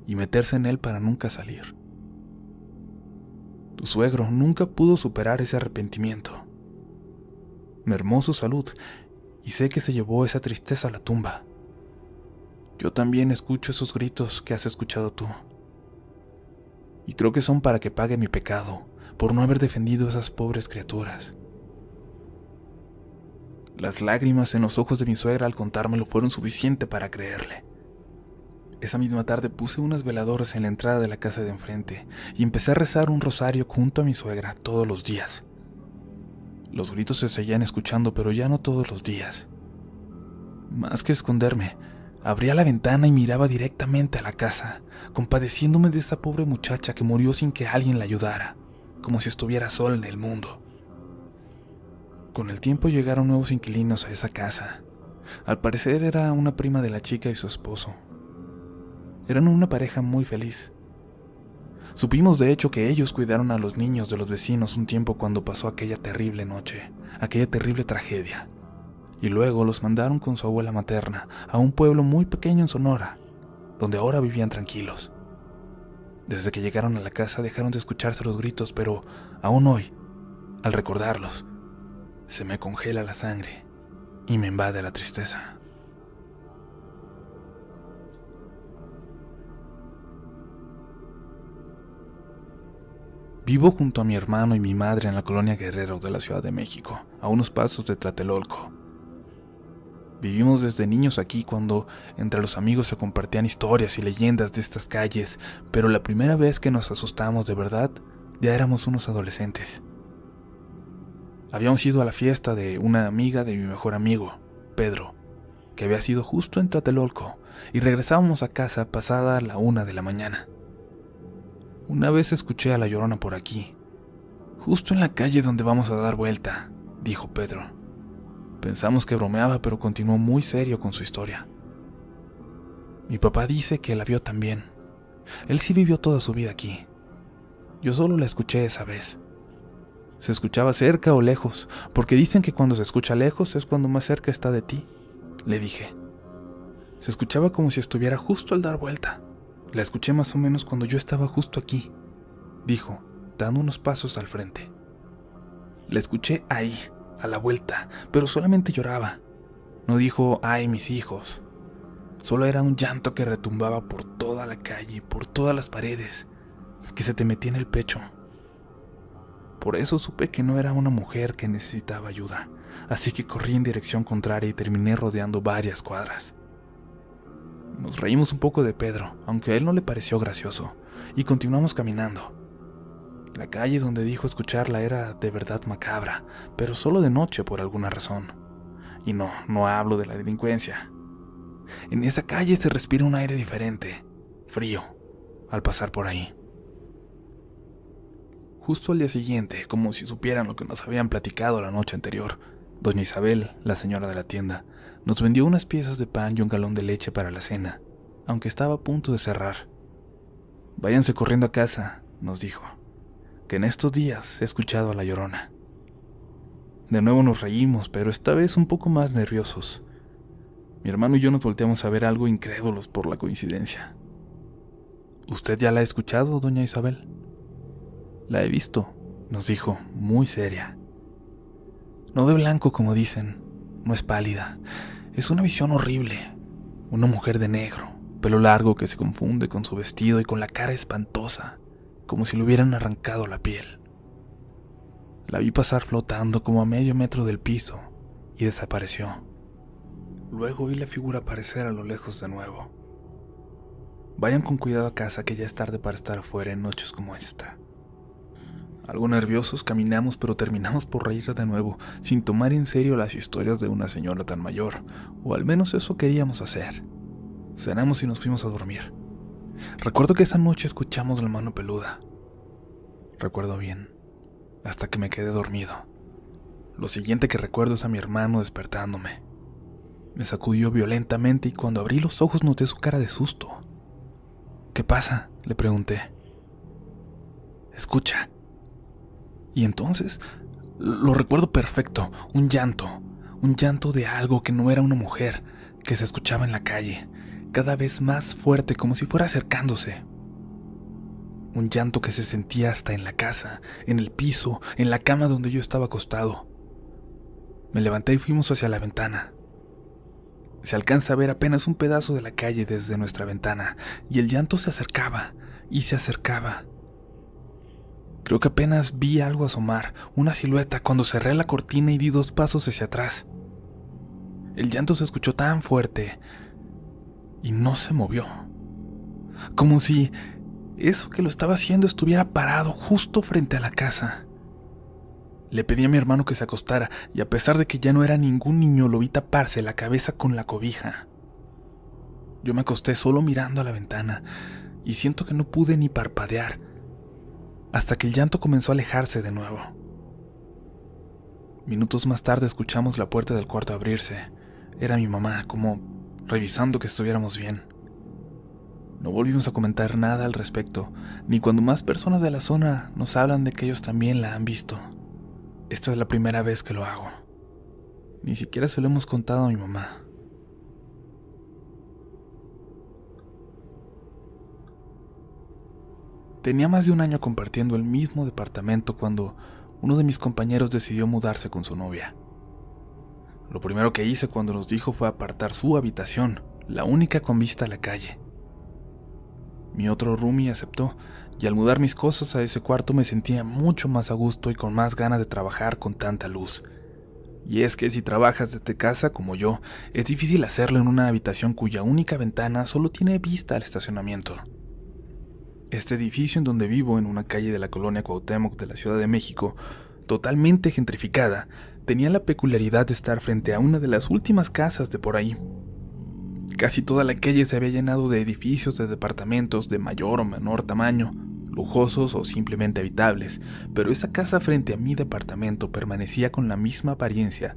y meterse en él para nunca salir. Tu suegro nunca pudo superar ese arrepentimiento. Mermó su salud y sé que se llevó esa tristeza a la tumba. Yo también escucho esos gritos que has escuchado tú. Y creo que son para que pague mi pecado por no haber defendido a esas pobres criaturas. Las lágrimas en los ojos de mi suegra al contármelo fueron suficiente para creerle. Esa misma tarde puse unas veladoras en la entrada de la casa de enfrente y empecé a rezar un rosario junto a mi suegra todos los días. Los gritos se seguían escuchando, pero ya no todos los días. Más que esconderme, abría la ventana y miraba directamente a la casa, compadeciéndome de esa pobre muchacha que murió sin que alguien la ayudara, como si estuviera sola en el mundo. Con el tiempo llegaron nuevos inquilinos a esa casa. Al parecer era una prima de la chica y su esposo. Eran una pareja muy feliz. Supimos de hecho que ellos cuidaron a los niños de los vecinos un tiempo cuando pasó aquella terrible noche, aquella terrible tragedia. Y luego los mandaron con su abuela materna a un pueblo muy pequeño en Sonora, donde ahora vivían tranquilos. Desde que llegaron a la casa dejaron de escucharse los gritos, pero aún hoy, al recordarlos, se me congela la sangre y me invade la tristeza. Vivo junto a mi hermano y mi madre en la colonia Guerrero de la Ciudad de México, a unos pasos de Tlatelolco. Vivimos desde niños aquí cuando entre los amigos se compartían historias y leyendas de estas calles, pero la primera vez que nos asustamos de verdad ya éramos unos adolescentes. Habíamos ido a la fiesta de una amiga de mi mejor amigo, Pedro, que había sido justo en Tlatelolco, y regresábamos a casa pasada la 1 de la mañana. Una vez escuché a la Llorona por aquí, justo en la calle donde vamos a dar vuelta, dijo Pedro. Pensamos que bromeaba, pero continuó muy serio con su historia. Mi papá dice que la vio también. Él sí vivió toda su vida aquí. Yo solo la escuché esa vez. Se escuchaba cerca o lejos, porque dicen que cuando se escucha lejos es cuando más cerca está de ti, le dije. Se escuchaba como si estuviera justo al dar vuelta. La escuché más o menos cuando yo estaba justo aquí, dijo, dando unos pasos al frente. La escuché ahí, a la vuelta, pero solamente lloraba. No dijo, ay, mis hijos. Solo era un llanto que retumbaba por toda la calle, por todas las paredes, que se te metía en el pecho. Por eso supe que no era una mujer que necesitaba ayuda, así que corrí en dirección contraria y terminé rodeando varias cuadras. Nos reímos un poco de Pedro, aunque a él no le pareció gracioso, y continuamos caminando. La calle donde dijo escucharla era de verdad macabra, pero solo de noche por alguna razón. Y no hablo de la delincuencia. En esa calle se respira un aire diferente, frío, al pasar por ahí. Justo al día siguiente, como si supieran lo que nos habían platicado la noche anterior, doña Isabel, la señora de la tienda, nos vendió unas piezas de pan y un galón de leche para la cena, aunque estaba a punto de cerrar. Váyanse corriendo a casa, nos dijo, que en estos días he escuchado a la Llorona. De nuevo nos reímos, pero esta vez un poco más nerviosos. Mi hermano y yo nos volteamos a ver algo incrédulos por la coincidencia. ¿Usted ya la ha escuchado, doña Isabel? La he visto, nos dijo, muy seria. No de blanco como dicen, no es pálida, es una visión horrible. Una mujer de negro, pelo largo que se confunde con su vestido y con la cara espantosa, como si le hubieran arrancado la piel. La vi pasar flotando como a medio metro del piso y desapareció. Luego vi la figura aparecer a lo lejos de nuevo. Vayan con cuidado a casa, que ya es tarde para estar afuera en noches como esta. Algo nerviosos caminamos, pero terminamos por reír de nuevo, sin tomar en serio las historias de una señora tan mayor, o al menos eso queríamos hacer. Cenamos y nos fuimos a dormir. Recuerdo que esa noche escuchamos la mano peluda. Recuerdo bien, hasta que me quedé dormido. Lo siguiente que recuerdo es a mi hermano despertándome. Me sacudió violentamente y cuando abrí los ojos noté su cara de susto. ¿Qué pasa?, le pregunté. Escucha. Y entonces, Lo recuerdo perfecto, un llanto de algo que no era una mujer, que se escuchaba en la calle, cada vez más fuerte, como si fuera acercándose. Un llanto que se sentía hasta en la casa, en el piso, en la cama donde yo estaba acostado. Me levanté y fuimos hacia la ventana. Se alcanza a ver apenas un pedazo de la calle desde nuestra ventana, y el llanto se acercaba y se acercaba. Creo que apenas vi algo asomar, una silueta, cuando cerré la cortina y di 2 pasos hacia atrás. El llanto se escuchó tan fuerte y no se movió, como si eso que lo estaba haciendo estuviera parado justo frente a la casa. Le pedí a mi hermano que se acostara, y a pesar de que ya no era ningún niño, lo vi taparse la cabeza con la cobija. Yo me acosté solo mirando a la ventana, y siento que no pude ni parpadear, hasta que el llanto comenzó a alejarse de nuevo. Minutos más tarde escuchamos la puerta del cuarto abrirse. Era mi mamá, como revisando que estuviéramos bien. No volvimos a comentar nada al respecto, ni cuando más personas de la zona nos hablan de que ellos también la han visto. Esta es la primera vez que lo hago. Ni siquiera se lo hemos contado a mi mamá. Tenía más de un año compartiendo el mismo departamento cuando uno de mis compañeros decidió mudarse con su novia. Lo primero que hice cuando nos dijo fue apartar su habitación, la única con vista a la calle. Mi otro roomie aceptó, y al mudar mis cosas a ese cuarto me sentía mucho más a gusto y con más ganas de trabajar con tanta luz. Y es que si trabajas desde casa como yo, es difícil hacerlo en una habitación cuya única ventana solo tiene vista al estacionamiento. Este edificio en donde vivo, en una calle de la colonia Cuauhtémoc de la Ciudad de México, totalmente gentrificada, tenía la peculiaridad de estar frente a una de las últimas casas de por ahí. Casi toda la calle se había llenado de edificios de departamentos de mayor o menor tamaño, lujosos o simplemente habitables, pero esa casa frente a mi departamento permanecía con la misma apariencia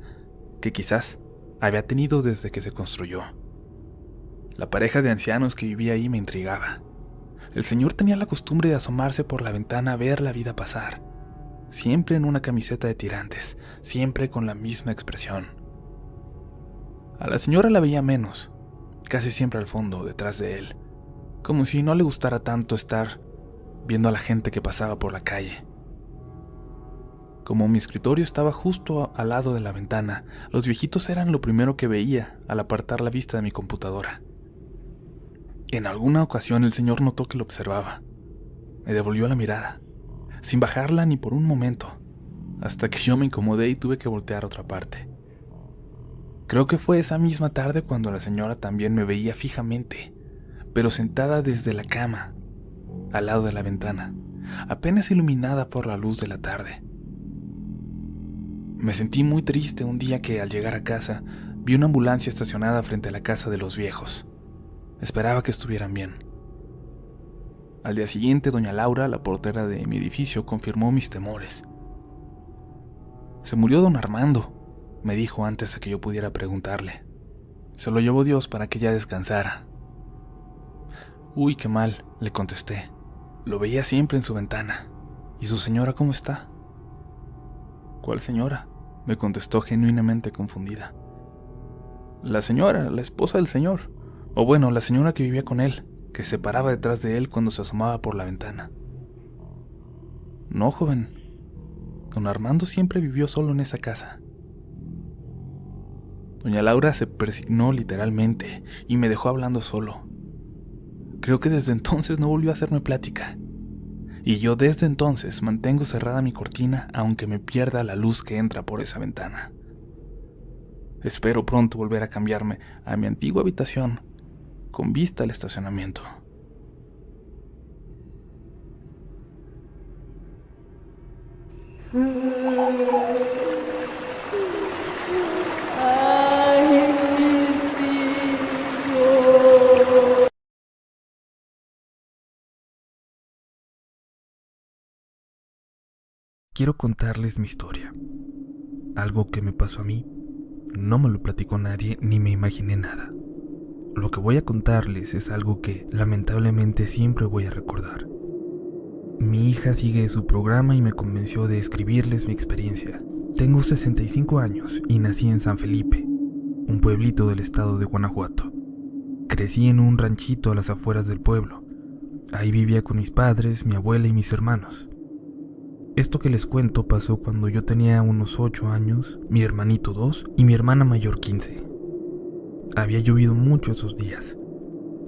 que quizás había tenido desde que se construyó. La pareja de ancianos que vivía ahí me intrigaba. El señor tenía la costumbre de asomarse por la ventana a ver la vida pasar, siempre en una camiseta de tirantes, siempre con la misma expresión. A la señora la veía menos, casi siempre al fondo, detrás de él, como si no le gustara tanto estar viendo a la gente que pasaba por la calle. Como mi escritorio estaba justo al lado de la ventana, los viejitos eran lo primero que veía al apartar la vista de mi computadora. En alguna ocasión el señor notó que lo observaba. Me devolvió la mirada, sin bajarla ni por un momento, hasta que yo me incomodé y tuve que voltear a otra parte. Creo que fue esa misma tarde cuando la señora también me veía fijamente, pero sentada desde la cama, al lado de la ventana, apenas iluminada por la luz de la tarde. Me sentí muy triste un día que, al llegar a casa, vi una ambulancia estacionada frente a la casa de los viejos. Esperaba que estuvieran bien. Al día siguiente, doña Laura, la portera de mi edificio, confirmó mis temores. «Se murió don Armando», me dijo antes de que yo pudiera preguntarle. «Se lo llevó Dios para que ella descansara». «Uy, qué mal», le contesté. «Lo veía siempre en su ventana. ¿Y su señora cómo está?» «¿Cuál señora?», me contestó genuinamente confundida. «La señora, la esposa del señor. O bueno, la señora que vivía con él, que se paraba detrás de él cuando se asomaba por la ventana». «No, joven. Don Armando siempre vivió solo en esa casa». Doña Laura se persignó literalmente y me dejó hablando solo. Creo que desde entonces no volvió a hacerme plática. Y yo desde entonces mantengo cerrada mi cortina aunque me pierda la luz que entra por esa ventana. Espero pronto volver a cambiarme a mi antigua habitación con vista al estacionamiento. Quiero contarles mi historia. Algo que me pasó a mí, no me lo platicó nadie ni me imaginé nada. Lo que voy a contarles es algo que lamentablemente siempre voy a recordar. Mi hija sigue su programa y me convenció de escribirles mi experiencia. Tengo 65 años y nací en San Felipe, un pueblito del estado de Guanajuato. Crecí en un ranchito a las afueras del pueblo. Ahí vivía con mis padres, mi abuela y mis hermanos. Esto que les cuento pasó cuando yo tenía unos 8 años, mi hermanito 2 y mi hermana mayor 15. Había llovido mucho esos días.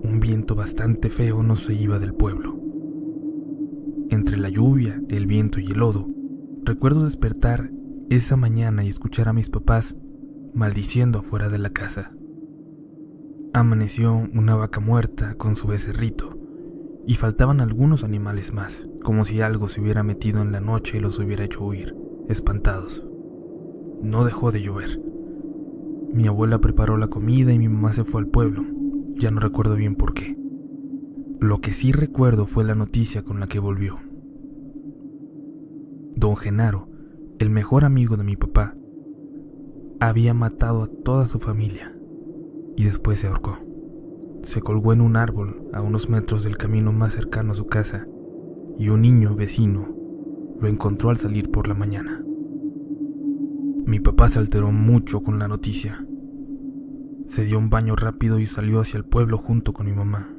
Un viento bastante feo no se iba del pueblo. Entre la lluvia, el viento y el lodo, recuerdo despertar esa mañana y escuchar a mis papás maldiciendo afuera de la casa. Amaneció una vaca muerta con su becerrito y faltaban algunos animales más, como si algo se hubiera metido en la noche y los hubiera hecho huir, espantados. No dejó de llover. Mi abuela preparó la comida y mi mamá se fue al pueblo. Ya no recuerdo bien por qué. Lo que sí recuerdo fue la noticia con la que volvió. Don Genaro, el mejor amigo de mi papá, había matado a toda su familia y después se ahorcó. Se colgó en un árbol a unos metros del camino más cercano a su casa y un niño vecino lo encontró al salir por la mañana. Mi papá se alteró mucho con la noticia. Se dio un baño rápido y salió hacia el pueblo junto con mi mamá.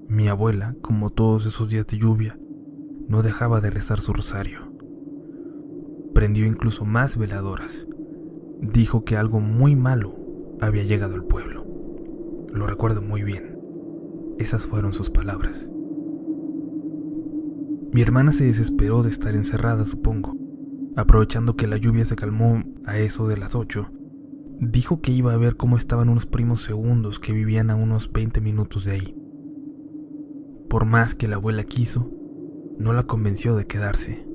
Mi abuela, como todos esos días de lluvia, no dejaba de rezar su rosario. Prendió incluso más veladoras. Dijo que algo muy malo había llegado al pueblo. Lo recuerdo muy bien. Esas fueron sus palabras. Mi hermana se desesperó de estar encerrada, supongo. Aprovechando que la lluvia se calmó a eso de las 8, dijo que iba a ver cómo estaban unos primos segundos que vivían a unos 20 minutos de ahí. Por más que la abuela quiso, no la convenció de quedarse.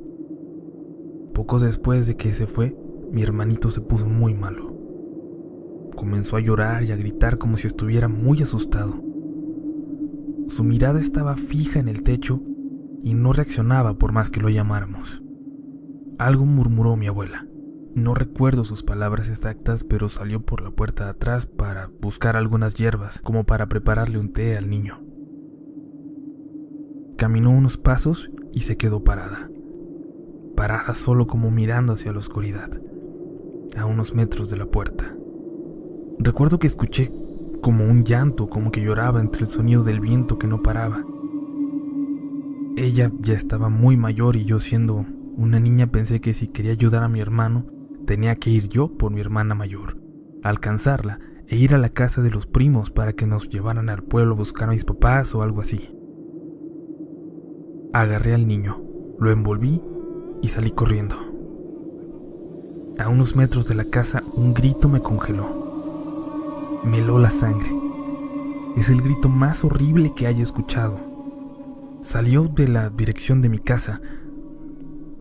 Poco después de que se fue, mi hermanito se puso muy malo. Comenzó a llorar y a gritar como si estuviera muy asustado. Su mirada estaba fija en el techo y no reaccionaba por más que lo llamáramos. Algo murmuró mi abuela. No recuerdo sus palabras exactas, pero salió por la puerta de atrás para buscar algunas hierbas, como para prepararle un té al niño. Caminó unos pasos y se quedó parada. Parada solo como mirando hacia la oscuridad, a unos metros de la puerta. Recuerdo que escuché como un llanto, como que lloraba entre el sonido del viento que no paraba. Ella ya estaba muy mayor y yo, siendo una niña, pensé que si quería ayudar a mi hermano, tenía que ir yo por mi hermana mayor, alcanzarla e ir a la casa de los primos para que nos llevaran al pueblo a buscar a mis papás o algo así. Agarré al niño, lo envolví y salí corriendo. A unos metros de la casa, un grito me congeló. Me heló la sangre. Es el grito más horrible que haya escuchado. Salió de la dirección de mi casa,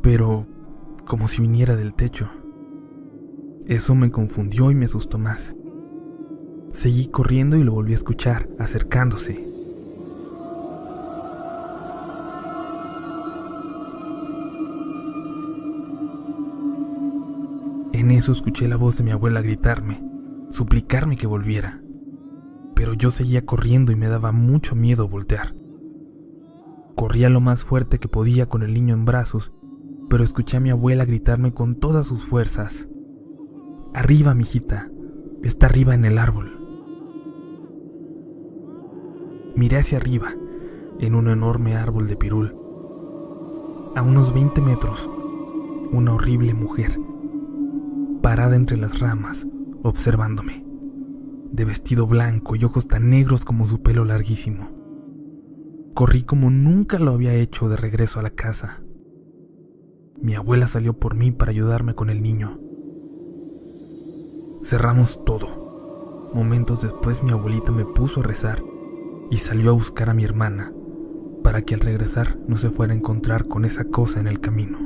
pero como si viniera del techo. Eso me confundió y me asustó más. Seguí corriendo y lo volví a escuchar, acercándose. En eso escuché la voz de mi abuela gritarme, suplicarme que volviera. Pero yo seguía corriendo y me daba mucho miedo voltear. Corría lo más fuerte que podía con el niño en brazos, pero escuché a mi abuela gritarme con todas sus fuerzas: «Arriba, mijita, está arriba en el árbol». Miré hacia arriba, en un enorme árbol de pirul. A unos 20 metros, una horrible mujer, parada entre las ramas, observándome, de vestido blanco y ojos tan negros como su pelo larguísimo. Corrí como nunca lo había hecho de regreso a la casa. Mi abuela salió por mí para ayudarme con el niño. Cerramos todo. Momentos después mi abuelita me puso a rezar y salió a buscar a mi hermana para que al regresar no se fuera a encontrar con esa cosa en el camino.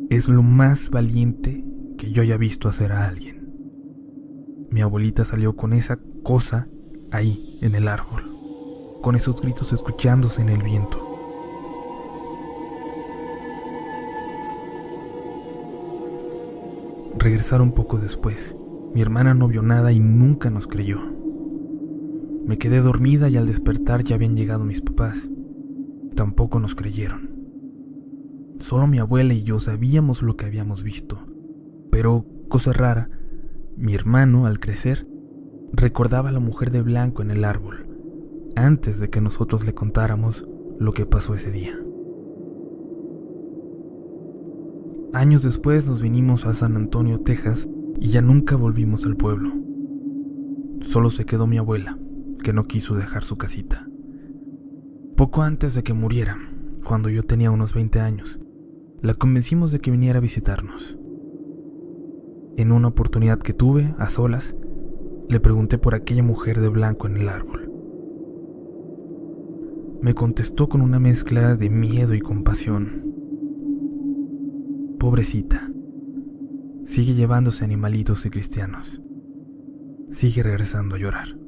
Es lo más valiente que yo haya visto hacer a alguien. Mi abuelita salió con esa cosa ahí en el árbol, con esos gritos escuchándose en el viento. Regresaron poco después. Mi hermana no vio nada y nunca nos creyó. Me quedé dormida y al despertar ya habían llegado mis papás. tampoco nos creyeron. Solo mi abuela y yo sabíamos lo que habíamos visto, pero, cosa rara, mi hermano, al crecer, recordaba a la mujer de blanco en el árbol, antes de que nosotros le contáramos lo que pasó ese día. Años después nos vinimos a San Antonio, Texas, y ya nunca volvimos al pueblo. Solo se quedó mi abuela, que no quiso dejar su casita. Poco antes de que muriera, cuando yo tenía unos 20 años, la convencimos de que viniera a visitarnos. En una oportunidad que tuve, a solas, le pregunté por aquella mujer de blanco en el árbol. Me contestó con una mezcla de miedo y compasión. Pobrecita, sigue llevándose animalitos y cristianos. Sigue regresando a llorar.